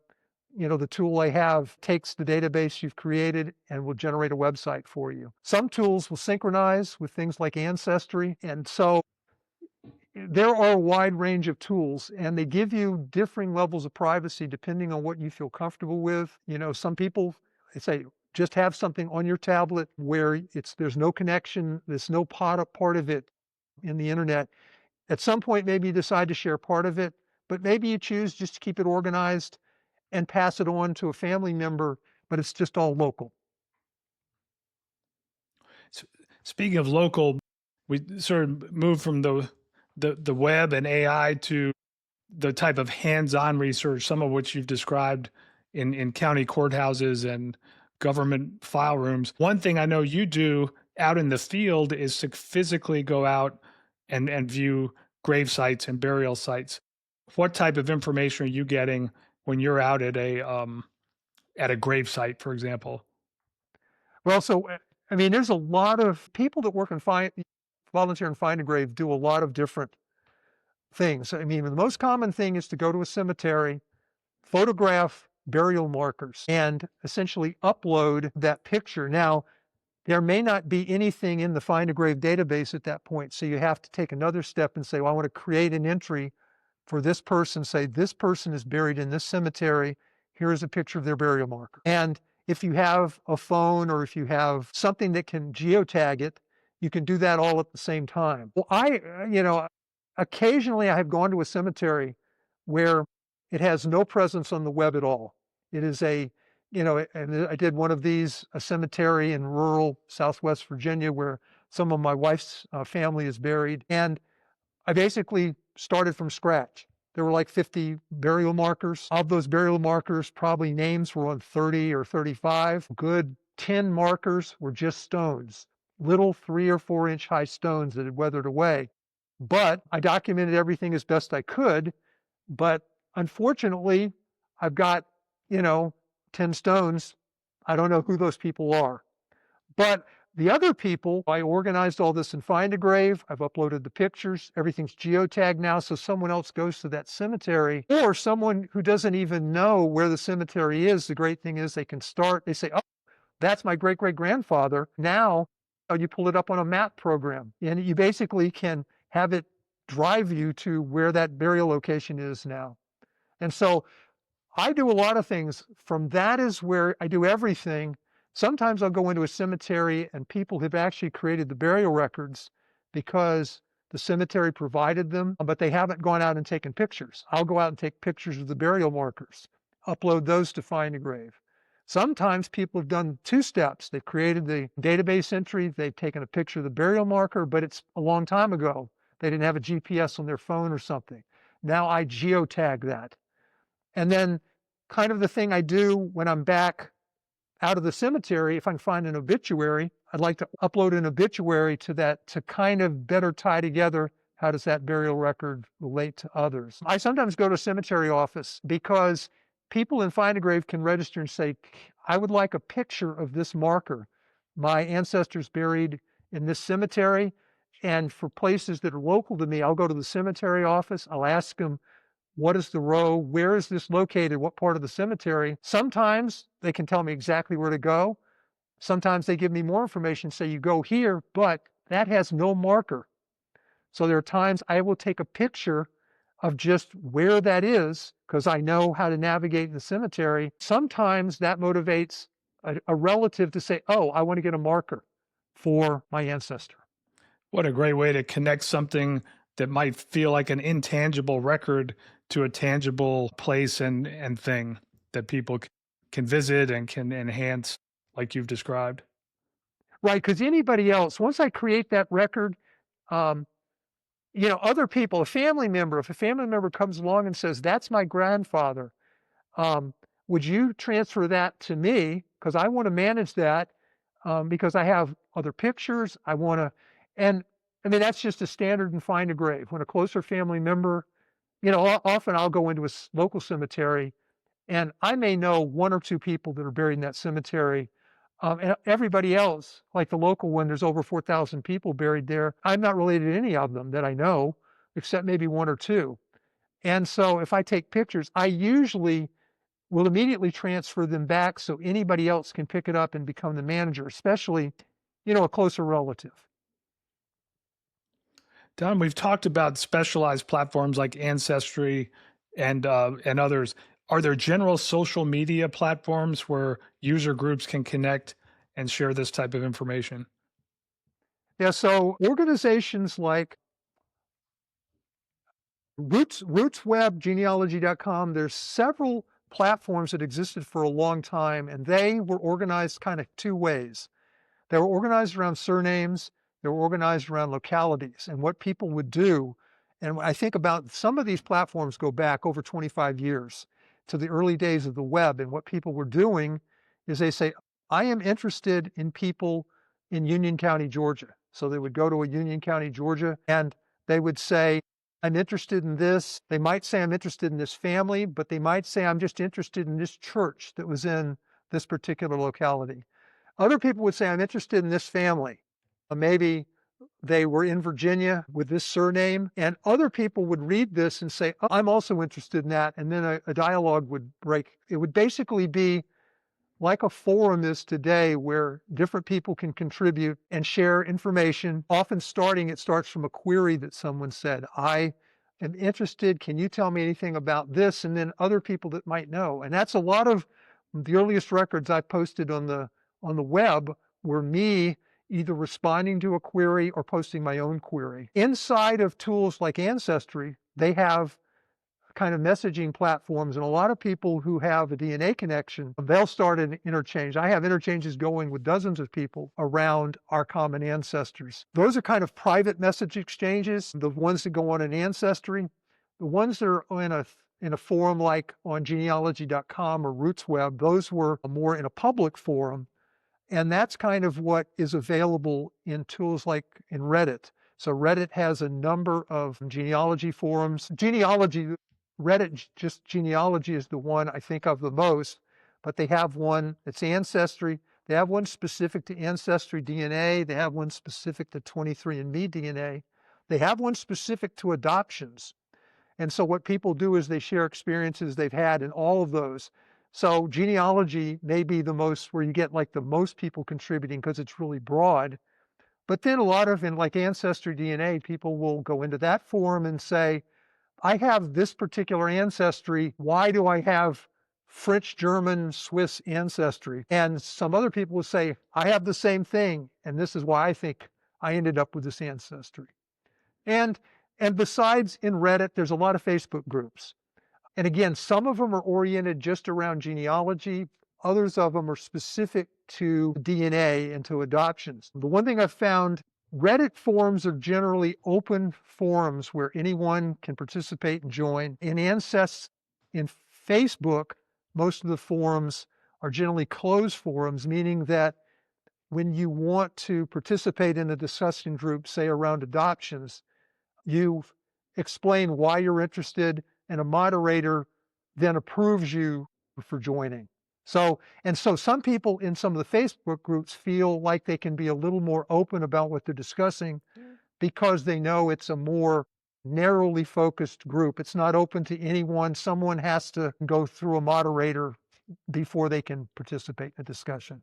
tool I have takes the database you've created and will generate a website for you. Some tools will synchronize with things like Ancestry. And so there are a wide range of tools, and they give you differing levels of privacy depending on what you feel comfortable with. Some people say, just have something on your tablet where there's no connection, there's no part of it in the internet. At some point, maybe you decide to share part of it, but maybe you choose just to keep it organized and pass it on to a family member, but it's just all local. Speaking of local, we sort of moved from the web and AI to the type of hands-on research, some of which you've described in county courthouses and government file rooms. One thing I know you do out in the field is to physically go out and view grave sites and burial sites. What type of information are you getting when you're out at a grave site, for example? Well, so there's a lot of people that volunteer and Find a Grave do a lot of different things. The most common thing is to go to a cemetery, photograph burial markers and essentially upload that picture. Now, there may not be anything in the Find a Grave database at that point, so you have to take another step and say, well, I want to create an entry for this person, say this person is buried in this cemetery. Here is a picture of their burial marker. And if you have a phone or if you have something that can geotag it, you can do that all at the same time. Well, occasionally I have gone to a cemetery where it has no presence on the web at all. It is and I did one of these, a cemetery in rural Southwest Virginia where some of my wife's family is buried. And I basically started from scratch. There were like 50 burial markers. Of those burial markers, probably names were on 30 or 35. Good 10 markers were just stones, little 3 or 4 inch high stones that had weathered away. But I documented everything as best I could. But unfortunately, I've got, 10 stones. I don't know who those people are. But the other people, I organized all this in Find a Grave. I've uploaded the pictures. Everything's geotagged now, so someone else goes to that cemetery, or someone who doesn't even know where the cemetery is. The great thing is they say, oh, that's my great-great-grandfather. Now you pull it up on a map program, and you basically can have it drive you to where that burial location is now. And so I do a lot of things. From that is where I do everything. Sometimes I'll go into a cemetery and people have actually created the burial records because the cemetery provided them, but they haven't gone out and taken pictures. I'll go out and take pictures of the burial markers, upload those to Find a Grave. Sometimes people have done 2 steps. They've created the database entry, they've taken a picture of the burial marker, but it's a long time ago. They didn't have a GPS on their phone or something. Now I geotag that. And then kind of the thing I do when I'm back out of the cemetery, if I can find an obituary, I'd like to upload an obituary to that to kind of better tie together how does that burial record relate to others. I sometimes go to a cemetery office because people in Find a Grave can register and say, I would like a picture of this marker. My ancestors buried in this cemetery. And for places that are local to me, I'll go to the cemetery office. I'll ask them, what is the row? Where is this located? What part of the cemetery? Sometimes they can tell me exactly where to go. Sometimes they give me more information, say you go here, but that has no marker. So there are times I will take a picture of just where that is because I know how to navigate the cemetery. Sometimes that motivates a relative to say, oh, I want to get a marker for my ancestor. What a great way to connect something that might feel like an intangible record to a tangible place and thing that people can visit and can enhance like you've described. Right, because anybody else, once I create that record, other people, if a family member comes along and says, that's my grandfather, would you transfer that to me? Because I want to manage that because I have other pictures. And I mean, that's just a standard in Find a Grave. When a closer family member, often I'll go into a local cemetery and I may know 1 or 2 people that are buried in that cemetery. And everybody else, like the local one, there's over 4,000 people buried there. I'm not related to any of them that I know, except maybe 1 or 2. And so if I take pictures, I usually will immediately transfer them back so anybody else can pick it up and become the manager, especially, a closer relative. Don, we've talked about specialized platforms like Ancestry and others. Are there general social media platforms where user groups can connect and share this type of information? Yeah, so organizations like RootsWeb, Genealogy.com, there's several platforms that existed for a long time, and they were organized kind of 2 ways. They were organized around surnames, they were organized around localities, and what people would do, and I think about some of these platforms go back over 25 years to the early days of the web, and what people were doing is they say, I am interested in people in Union County, Georgia. So they would go to a Union County, Georgia, and they would say, I'm interested in this. They might say, I'm interested in this family, but they might say, I'm just interested in this church that was in this particular locality. Other people would say, I'm interested in this family. Maybe They were in Virginia with this surname, and other people would read this and say, "Oh, I'm also interested in that." And then a dialogue would break. It would basically be like a forum is today where different people can contribute and share information. Often it starts from a query that someone said, I am interested. Can you tell me anything about this? And then other people that might know. And that's a lot of the earliest records I posted on the web were me either responding to a query or posting my own query. Inside of tools like Ancestry, they have kind of messaging platforms, and a lot of people who have a DNA connection, they'll start an interchange. I have interchanges going with dozens of people around our common ancestors. Those are kind of private message exchanges, the ones that go on an Ancestry. The ones that are in a forum like on genealogy.com or RootsWeb, those were more in a public forum. And that's kind of what is available in tools like in Reddit. So Reddit has a number of genealogy forums. Reddit, just genealogy is the one I think of the most, but they have one that's Ancestry. They have one specific to Ancestry DNA. They have one specific to 23andMe DNA. They have one specific to adoptions. And so what people do is they share experiences they've had in all of those. So genealogy may be the most where you get like the most people contributing because it's really broad. But then a lot of in like Ancestry DNA, people will go into that forum and say, I have this particular ancestry. Why do I have French, German, Swiss ancestry? And some other people will say, I have the same thing. And this is why I think I ended up with this ancestry. And besides in Reddit, there's a lot of Facebook groups. And again, some of them are oriented just around genealogy. Others of them are specific to DNA and to adoptions. The one thing I've found, Reddit forums are generally open forums where anyone can participate and join. In Facebook, most of the forums are generally closed forums, meaning that when you want to participate in a discussion group, say around adoptions, you explain why you're interested, and a moderator then approves you for joining. So some people in some of the Facebook groups feel like they can be a little more open about what they're discussing because they know it's a more narrowly focused group. It's not open to anyone. Someone has to go through a moderator before they can participate in a discussion.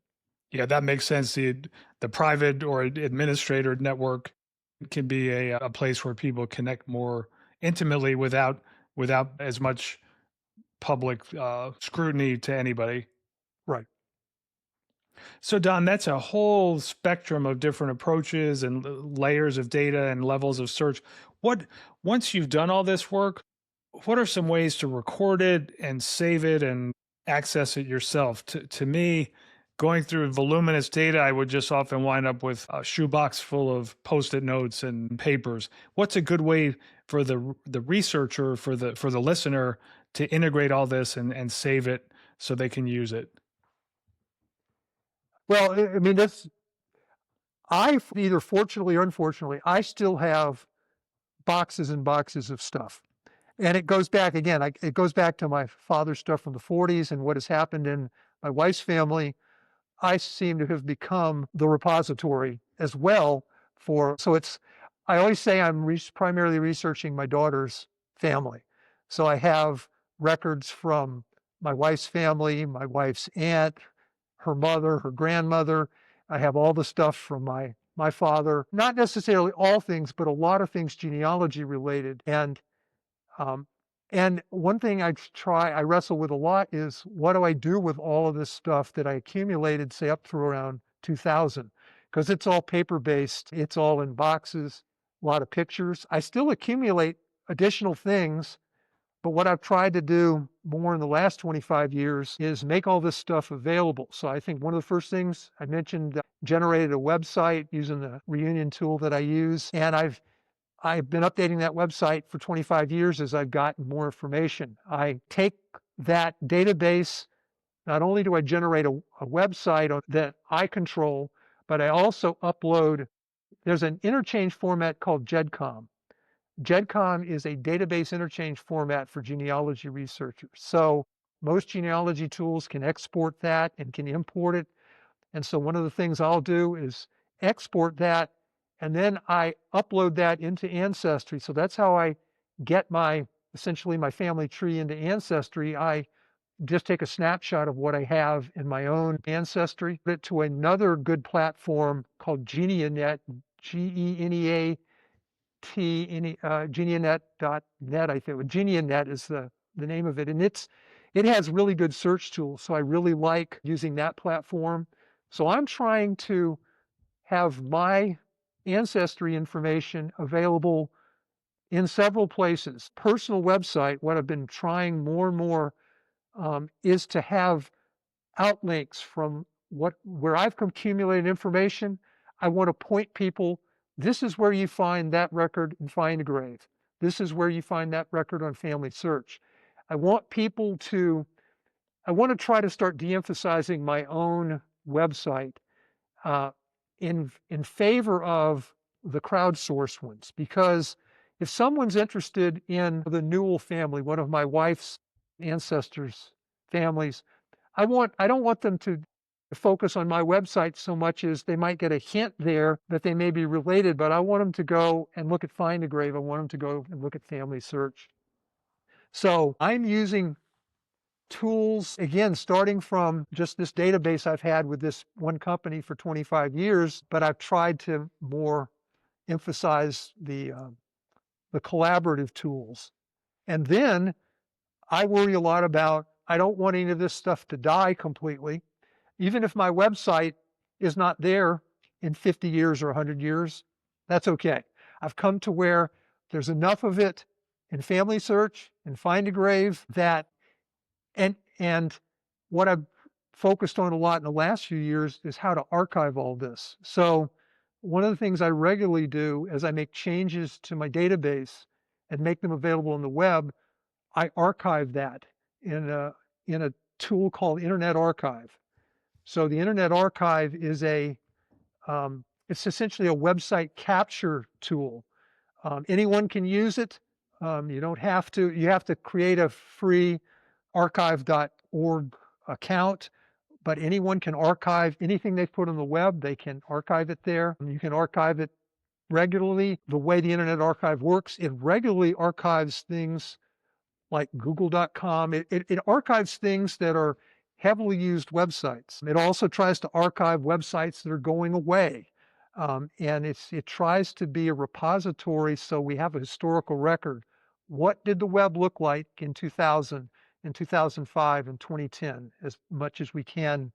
Yeah, that makes sense. The private or administrator network can be a place where people connect more intimately without as much public scrutiny to anybody. Right. So, Don, that's a whole spectrum of different approaches and layers of data and levels of search. What Once you've done all this work, what are some ways to record it and save it and access it yourself? To me, going through voluminous data, I would just often wind up with a shoebox full of post-it notes and papers. What's a good way for the researcher, for the listener, to integrate all this and save it so they can use it? Well, I mean, I either fortunately or unfortunately, I still have boxes and boxes of stuff. And it goes back again, it goes back to my father's stuff from the 40s and what has happened in my wife's family. I seem to have become the repository as well I always say I'm primarily researching my daughter's family. So I have records from my wife's family, my wife's aunt, her mother, her grandmother. I have all the stuff from my father, not necessarily all things, but a lot of things genealogy related. Um, and one thing I wrestle with a lot is what do I do with all of this stuff that I accumulated, say up through around 2000? Because it's all paper based, it's all in boxes, a lot of pictures. I still accumulate additional things, but what I've tried to do more in the last 25 years is make all this stuff available. So I think one of the first things I mentioned, generated a website using the Reunion tool that I use, and I've been updating that website for 25 years as I've gotten more information. I take that database, not only do I generate a website that I control, but I also upload, there's an interchange format called GEDCOM. GEDCOM is a database interchange format for genealogy researchers. So most genealogy tools can export that and can import it. And so one of the things I'll do is export that and then I upload that into Ancestry. So that's how I get essentially my family tree into Ancestry. I just take a snapshot of what I have in my own Ancestry, put it to another good platform called GeniaNet, GeneaT, genianet.net, I think. GeniaNet is the name of it. And it has really good search tools. So I really like using that platform. So I'm trying to have my ancestry information available in several places. Personal website, what I've been trying more and more is to have outlinks from where I've accumulated information. I want to point people, this is where you find that record in Find a Grave. This is where you find that record on Family Search. I want people to, I want to try to start de-emphasizing my own website uh, in favor of the crowdsourced ones, because if someone's interested in the Newell family, one of my wife's ancestors' families, I don't want them to focus on my website so much as they might get a hint there that they may be related, but I want them to go and look at Find a Grave. I want them to go and look at Family Search. So I'm using tools, again, starting from just this database I've had with this one company for 25 years, but I've tried to more emphasize the collaborative tools. And then I worry a lot about, I don't want any of this stuff to die completely. Even if my website is not there in 50 years or 100 years, that's okay. I've come to where there's enough of it in Family Search and Find a Grave that, and what I've focused on a lot in the last few years is how to archive all this. So one of the things I regularly do as I make changes to my database and make them available on the web, I archive that in a tool called Internet Archive. So the Internet Archive is it's essentially a website capture tool. Anyone can use it. You don't have to, you have to create a free archive.org account, but anyone can archive anything they put on the web. They can archive it there. You can archive it regularly. The way the Internet Archive works, it regularly archives things like google.com. It archives things that are heavily used websites. It also tries to archive websites that are going away. And it tries to be a repository so we have a historical record. What did the web look like in 2000, in 2005, and 2010, as much as we can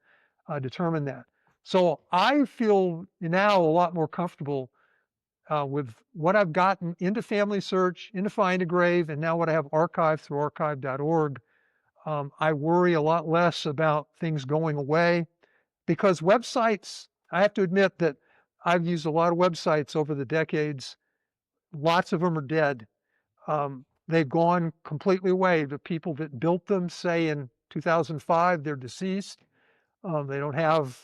determine that. So I feel now a lot more comfortable with what I've gotten into Family Search, into Find a Grave, and now what I have archived through archive.org. I worry a lot less about things going away, because websites, I have to admit that I've used a lot of websites over the decades. Lots of them are dead. They've gone completely away. The people that built them, say in 2005, they're deceased. They don't have,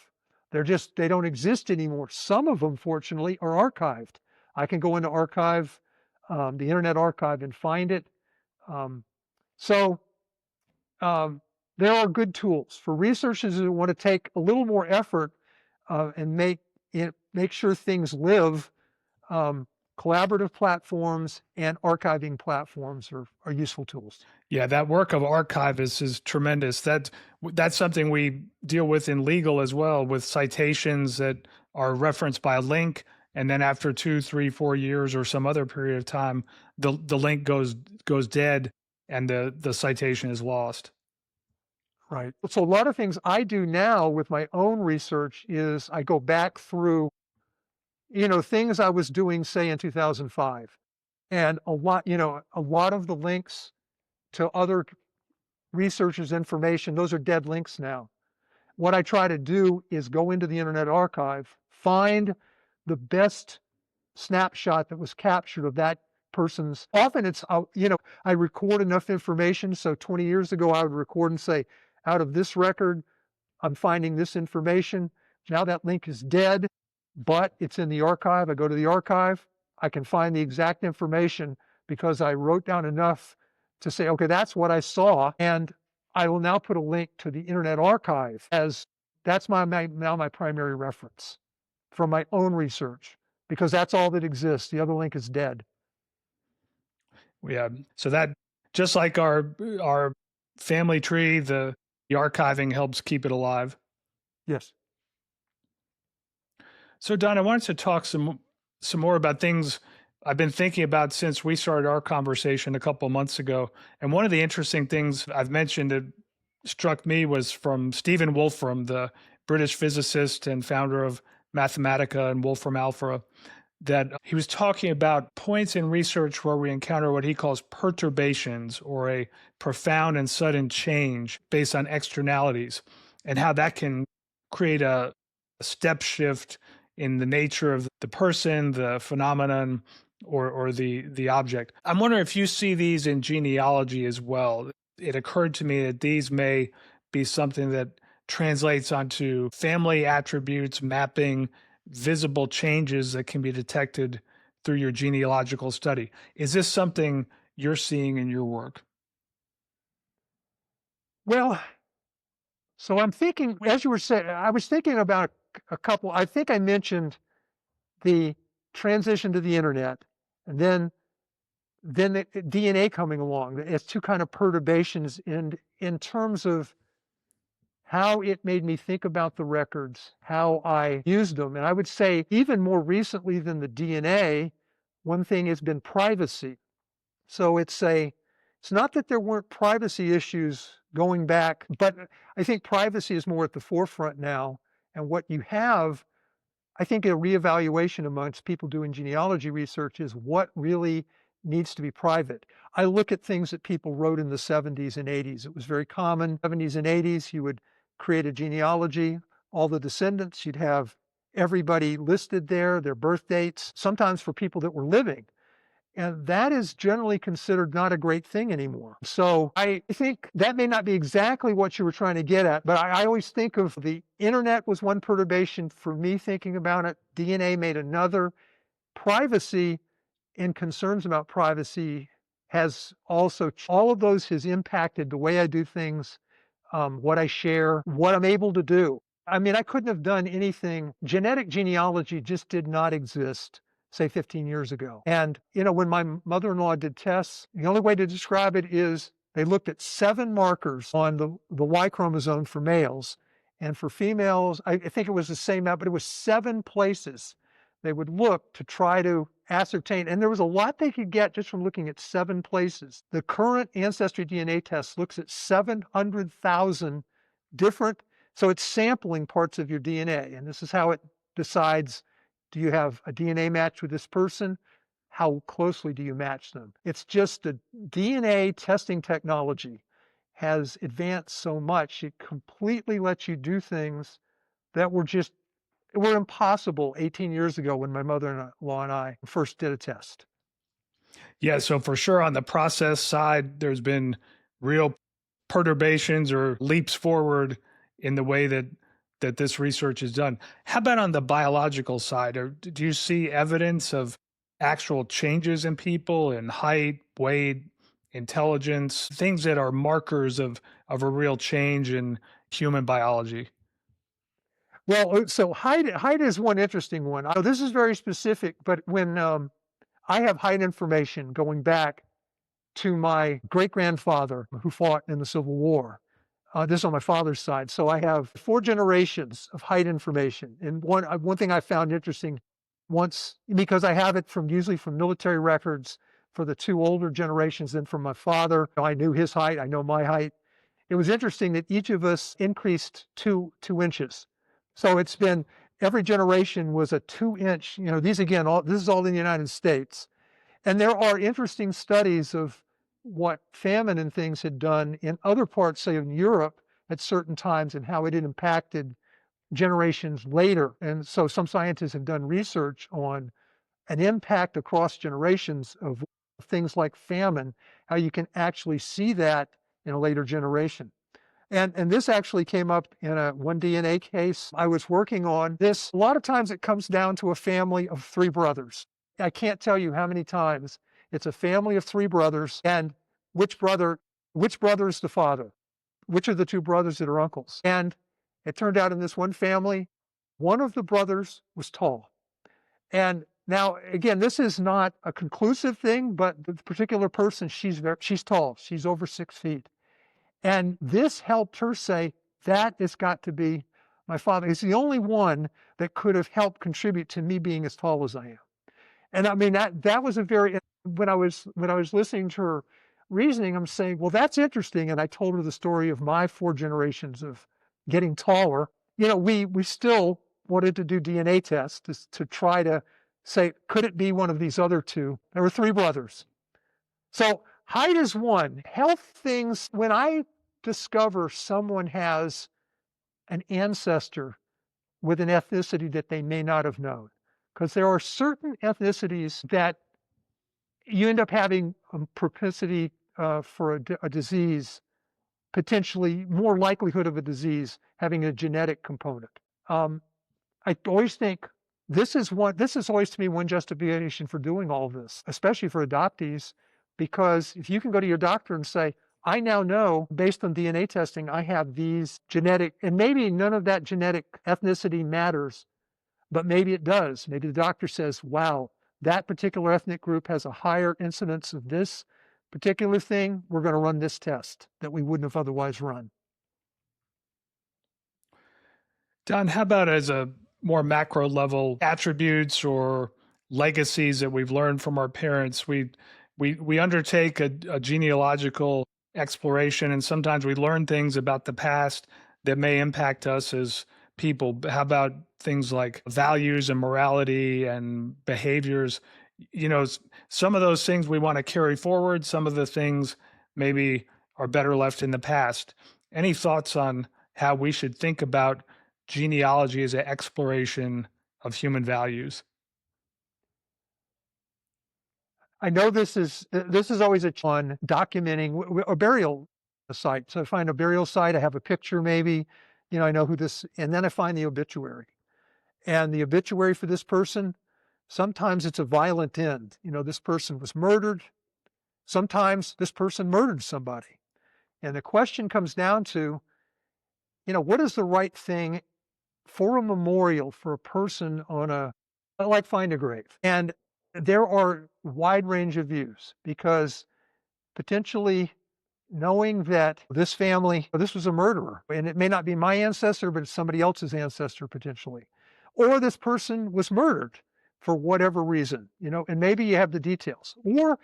they don't exist anymore. Some of them, fortunately, are archived. I can go into archive, the Internet Archive, and find it. So there are good tools for researchers who want to take a little more effort and make sure things live. Collaborative platforms and archiving platforms are useful tools. Yeah, that work of archivists is tremendous. That's something we deal with in legal as well, with citations that are referenced by a link, and then after 2, 3, 4 years or some other period of time, the link goes dead, and the citation is lost. Right. So a lot of things I do now with my own research is I go back through, things I was doing, say, in 2005. And a lot of the links to other researchers' information, those are dead links now. What I try to do is go into the Internet Archive, find the best snapshot that was captured of that person's. Often it's, I record enough information. So 20 years ago, I would record and say, out of this record, I'm finding this information. Now that link is dead, but it's in the archive. I go to the archive. I can find the exact information because I wrote down enough to say, okay, that's what I saw. And I will now put a link to the Internet Archive as that's now my primary reference from my own research. because that's all that exists. The other link is dead. Yeah. So that just like our family tree, the archiving helps keep it alive. Yes. So Don, I wanted to talk some more about things I've been thinking about since we started our conversation a couple of months ago. And one of the interesting things I've mentioned that struck me was from Stephen Wolfram, the British physicist and founder of Mathematica and Wolfram Alpha, that he was talking about points in research where we encounter what he calls perturbations or a profound and sudden change based on externalities, and how that can create a step shift in the nature of the person, the phenomenon, or the object. I'm wondering if you see these in genealogy as well. It occurred to me that these may be something that translates onto family attributes, mapping visible changes that can be detected through your genealogical study. Is this something you're seeing in your work? Well, so I'm thinking, as you were saying, I was thinking about a couple. I think I mentioned the transition to the internet, and then the DNA coming along as two kind of perturbations in terms of how it made me think about the records, how I used them. And I would say even more recently than the DNA, one thing has been privacy. So it's not that there weren't privacy issues going back, but I think privacy is more at the forefront now. And what you have, I think a reevaluation amongst people doing genealogy research is what really needs to be private. I look at things that people wrote in the 70s and 80s. It was very common. 70s and 80s, you would create a genealogy, all the descendants, you'd have everybody listed there, their birth dates, sometimes for people that were living. And that is generally considered not a great thing anymore. So I think that may not be exactly what you were trying to get at, but I always think of the internet was one perturbation for me thinking about it. DNA made another. Privacy and concerns about privacy has also, all of those has impacted the way I do things, what I share, what I'm able to do. I mean, I couldn't have done anything. Genetic genealogy just did not exist, say 15 years ago. And, when my mother-in-law did tests, the only way to describe it is they looked at 7 markers on the Y chromosome for males. And for females, I think it was the same amount, but it was 7 places they would look to try to ascertain. And there was a lot they could get just from looking at 7 places. The current Ancestry DNA test looks at 700,000 different, so it's sampling parts of your DNA. And this is how it decides, do you have a DNA match with this person? How closely do you match them? It's just the DNA testing technology has advanced so much. It completely lets you do things that were impossible 18 years ago when my mother-in-law and I first did a test. Yeah, so for sure on the process side, there's been real perturbations or leaps forward in the way that this research is done. How about on the biological side? Or do you see evidence of actual changes in people in height, weight, intelligence, things that are markers of a real change in human biology? Well, so height is one interesting one. This is very specific, but when I have height information going back to my great-grandfather who fought in the Civil War. This is on my father's side. So I have 4 generations of height information. And one thing I found interesting once, because I have it usually from military records for the 2 older generations than from my father. I knew his height, I know my height. It was interesting that each of us increased 2 inches. So it's been, every generation was a 2-inch, these again, this is all in the United States. And there are interesting studies of what famine and things had done in other parts, say in Europe at certain times, and how it had impacted generations later. And so some scientists have done research on an impact across generations of things like famine, how you can actually see that in a later generation. And this actually came up in one DNA case I was working on. This, a lot of times it comes down to a family of 3 brothers. I can't tell you how many times it's a family of 3 brothers, and which brother is the father? Which are the 2 brothers that are uncles? And it turned out in this one family, one of the brothers was tall. And Now, again, this is not a conclusive thing, but the particular person, she's tall. She's over 6 feet. And this helped her say, that has got to be my father. He's the only one that could have helped contribute to me being as tall as I am. And I mean, that was a very, when I was listening to her reasoning, I'm saying, well, that's interesting. And I told her the story of my 4 generations of getting taller. We still wanted to do DNA tests to try to say, could it be one of these other two? There were 3 brothers. So height is one. Health things, when I discover someone has an ancestor with an ethnicity that they may not have known, because there are certain ethnicities that you end up having a propensity for a disease, potentially more likelihood of a disease having a genetic component. I always think this is always to me one justification for doing all of this, especially for adoptees, because if you can go to your doctor and say, I now know based on DNA testing, I have these genetic, and maybe none of that genetic ethnicity matters, but maybe it does. Maybe the doctor says, wow, that particular ethnic group has a higher incidence of this particular thing. We're going to run this test that we wouldn't have otherwise run. Don, how about as a more macro level attributes or legacies that we've learned from our parents? We undertake a genealogical exploration, and sometimes we learn things about the past that may impact us as people. How about things like values and morality and behaviors? Some of those things we want to carry forward. Some of the things maybe are better left in the past. Any thoughts on how we should think about genealogy as an exploration of human values? I know this is always a fun documenting a burial site. So I find a burial site, I have a picture maybe, I know who this, and then I find the obituary. And the obituary for this person, sometimes it's a violent end. This person was murdered. Sometimes this person murdered somebody. And the question comes down to, what is the right thing for a memorial for a person like find a grave? And there are wide range of views, because potentially knowing that this family, this was a murderer, and it may not be my ancestor, but it's somebody else's ancestor potentially, or this person was murdered for whatever reason, and maybe you have the details, or,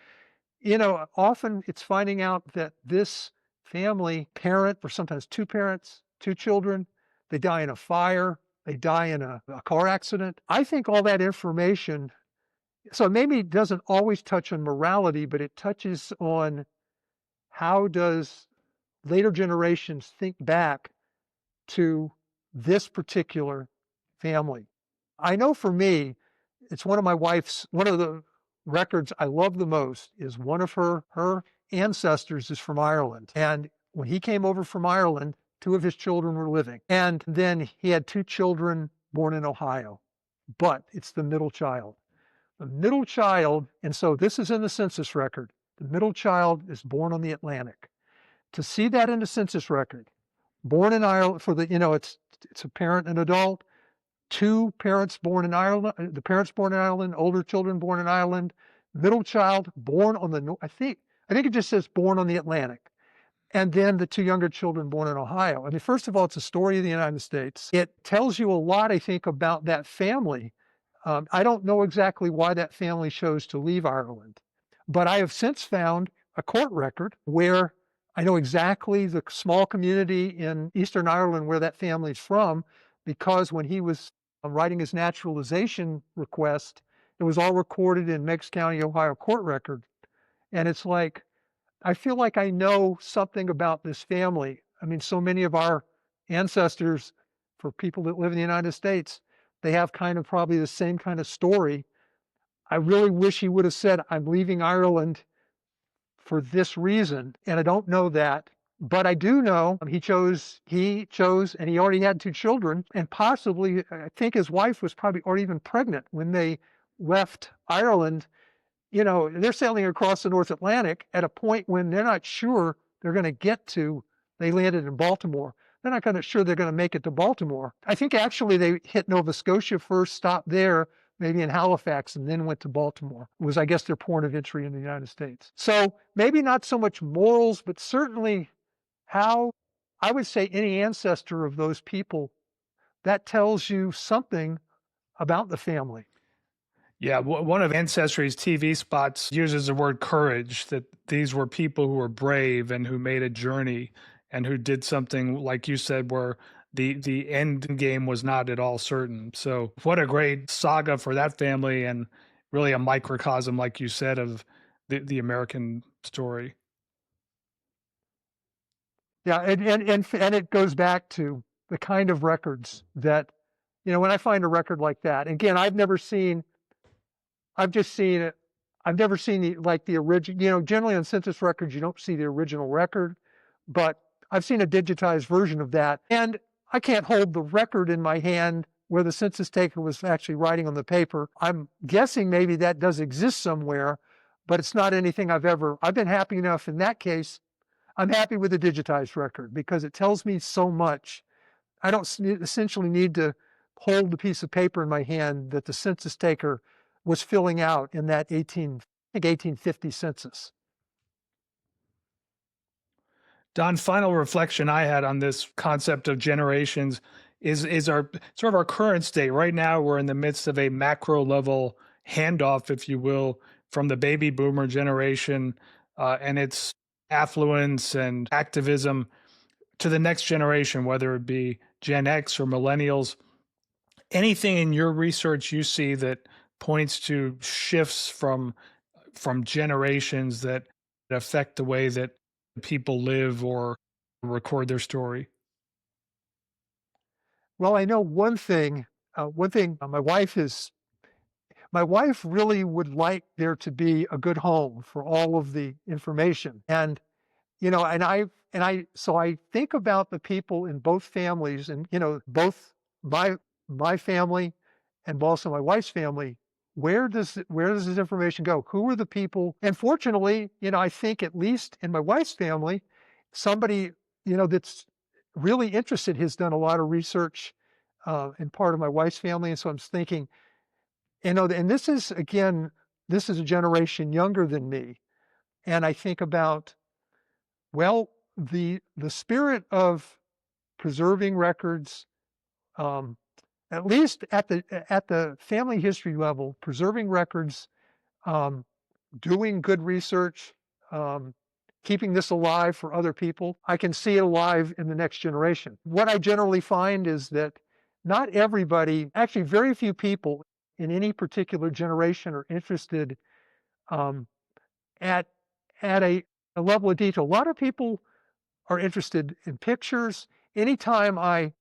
often it's finding out that this family parent, or sometimes 2 parents, 2 children, they die in a fire, they die in a car accident. I think all that information, so maybe it doesn't always touch on morality, but it touches on how does later generations think back to this particular family. I know for me, it's one of the records I love the most is one of her ancestors is from Ireland. And when he came over from Ireland, 2 of his children were living. And then he had 2 children born in Ohio, but it's the middle child. The middle child, and so this is in the census record, the middle child is born on the Atlantic. To see that in the census record, born in Ireland, it's a parent and adult, 2 parents born in Ireland, the parents born in Ireland, older children born in Ireland, middle child born on I think it just says born on the Atlantic. And then the 2 younger children born in Ohio. I mean, first of all, it's a story of the United States. It tells you a lot, I think, about that family. I don't know exactly why that family chose to leave Ireland, but I have since found a court record where I know exactly the small community in Eastern Ireland where that family's from, because when he was writing his naturalization request, it was all recorded in Meigs County, Ohio court record. And it's like, I feel like I know something about this family. I mean, so many of our ancestors, for people that live in the United States, they have kind of probably the same kind of story. I really wish he would have said, I'm leaving Ireland for this reason. And I don't know that, but I do know he chose, and he already had 2 children, and possibly, I think his wife was probably already even pregnant when they left Ireland. They're sailing across the North Atlantic at a point when they're not sure they're going to get to, they landed in Baltimore. They're not sure they're going to make it to Baltimore. I think actually they hit Nova Scotia first, stopped there, maybe in Halifax, and then went to Baltimore. It was, I guess, their port of entry in the United States. So maybe not so much morals, but certainly how I would say any ancestor of those people, that tells you something about the family. Yeah, one of Ancestry's TV spots uses the word courage, that these were people who were brave and who made a journey and who did something, like you said, where the end game was not at all certain. So, what a great saga for that family, and really a microcosm, like you said, of the American story. Yeah, and it goes back to the kind of records that, when I find a record like that, again, I've just seen it. I've never seen the original. Generally on census records, you don't see the original record, but I've seen a digitized version of that. And I can't hold the record in my hand where the census taker was actually writing on the paper. I'm guessing maybe that does exist somewhere, but it's not anything I've been happy enough in that case. I'm happy with the digitized record because it tells me so much. I don't essentially need to hold the piece of paper in my hand that the census taker was filling out in that 1850 census. Don, final reflection I had on this concept of generations is our sort of our current state. Right now, we're in the midst of a macro level handoff, if you will, from the baby boomer generation and its affluence and activism to the next generation, whether it be Gen X or millennials. Anything in your research you see that points to shifts from generations that affect the way that people live or record their story? Well, I know one thing. My wife really would like there to be a good home for all of the information, and so I think about the people in both families, and both my my family and also my wife's family. Where does this information go? Who are the people? And fortunately, I think at least in my wife's family, somebody that's really interested has done a lot of research in part of my wife's family, and so I'm thinking, and this is a generation younger than me, and I think about, well, the spirit of preserving records, um, at least at the family history level, preserving records, um, doing good research, um, keeping this alive for other people. I can see it alive in the next generation. What I generally find is that not everybody, actually very few people in any particular generation are interested um, at at a level of detail. A lot of people are interested in pictures. Anytime I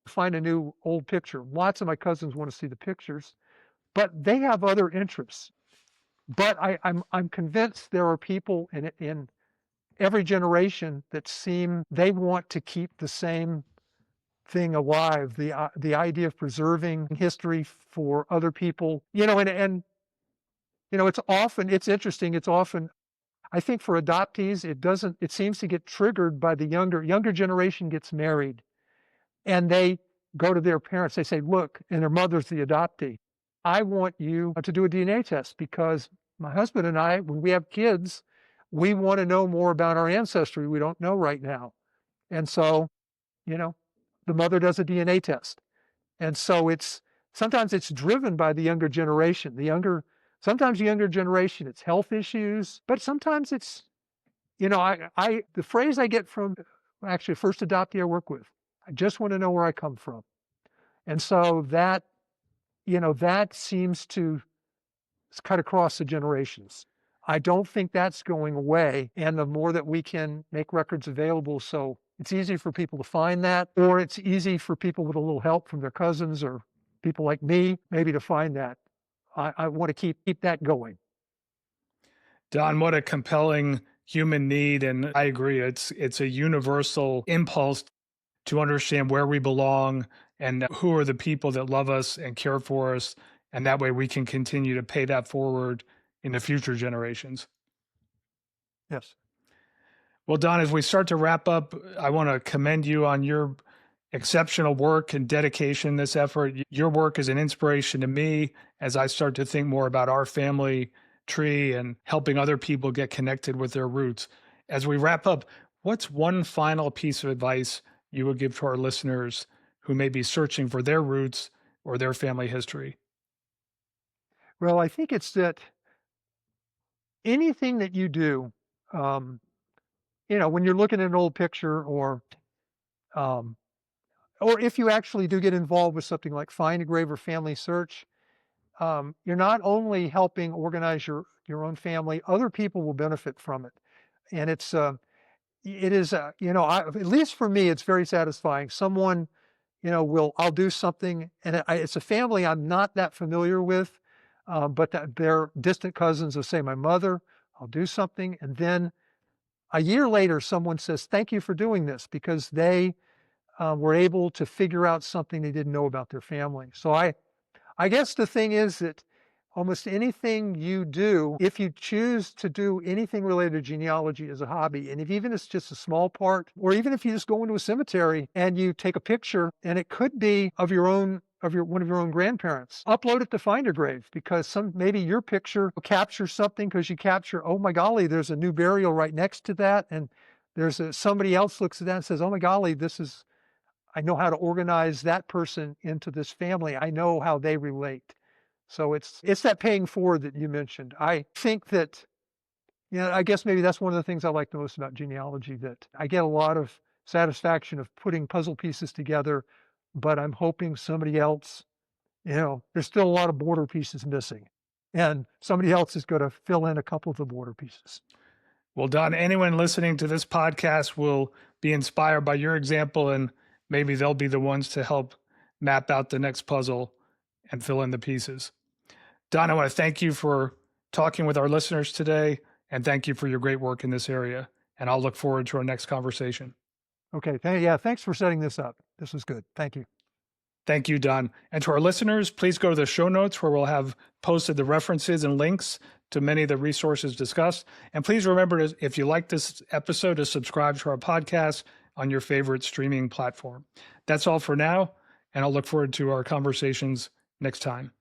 find a new old picture, lots of my cousins want to see the pictures, but they have other interests. But I'm convinced there are people in every generation that seem they want to keep the same thing alive, the idea of preserving history for other people. It's interesting. It's often, I think, for adoptees, it seems to get triggered by the younger generation gets married, and they go to their parents. They say, look, and their mother's the adoptee. I want you to do a DNA test because my husband and I, when we have kids, we want to know more about our ancestry we don't know right now. And so, you know, the mother does a DNA test. And so sometimes it's driven by the younger generation. Sometimes the younger generation, it's health issues, but sometimes it's, the phrase I get from actually first adoptee I work with, I just want to know where I come from. And so that seems to cut across the generations. I don't think that's going away. And the more that we can make records available, so it's easy for people to find that, or it's easy for people with a little help from their cousins or people like me, maybe to find that. I want to keep that going. Don, what a compelling human need. And I agree. It's a universal impulse to understand where we belong and who are the people that love us and care for us. And that way we can continue to pay that forward in the future generations. Yes. Well, Don, as we start to wrap up, I want to commend you on your exceptional work and dedication in this effort. Your work is an inspiration to me as I start to think more about our family tree and helping other people get connected with their roots. As we wrap up, what's one final piece of advice you would give to our listeners who may be searching for their roots or their family history? Well, I think it's that anything that you do, um, when you're looking at an old picture um, or if you actually do get involved with something like Find a Grave or Family Search, you're not only helping organize your own family, other people will benefit from it. And it is, at least for me, it's very satisfying. Someone, I'll do something, and it's a family I'm not that familiar with, but that they're distant cousins of, say, my mother. I'll do something, and then a year later, someone says, "Thank you for doing this," because they were able to figure out something they didn't know about their family. So I guess the thing is that almost anything you do, if you choose to do anything related to genealogy as a hobby, and if even it's just a small part, or even if you just go into a cemetery and you take a picture, and it could be of one of your own grandparents, upload it to Find a Grave, because maybe your picture captures something because you capture, oh my golly, there's a new burial right next to that, and somebody else looks at that and says, oh my golly, I know how to organize that person into this family. I know how they relate. So it's that paying forward that you mentioned. I think that, I guess maybe that's one of the things I like the most about genealogy, that I get a lot of satisfaction of putting puzzle pieces together, but I'm hoping somebody else, there's still a lot of border pieces missing, and somebody else is going to fill in a couple of the border pieces. Well, Don, anyone listening to this podcast will be inspired by your example, and maybe they'll be the ones to help map out the next puzzle and fill in the pieces. Don, I want to thank you for talking with our listeners today, and thank you for your great work in this area. And I'll look forward to our next conversation. Okay. Thanks for setting this up. This was good. Thank you. Thank you, Don. And to our listeners, please go to the show notes where we'll have posted the references and links to many of the resources discussed. And please remember, if you like this episode, to subscribe to our podcast on your favorite streaming platform. That's all for now, and I'll look forward to our conversations next time.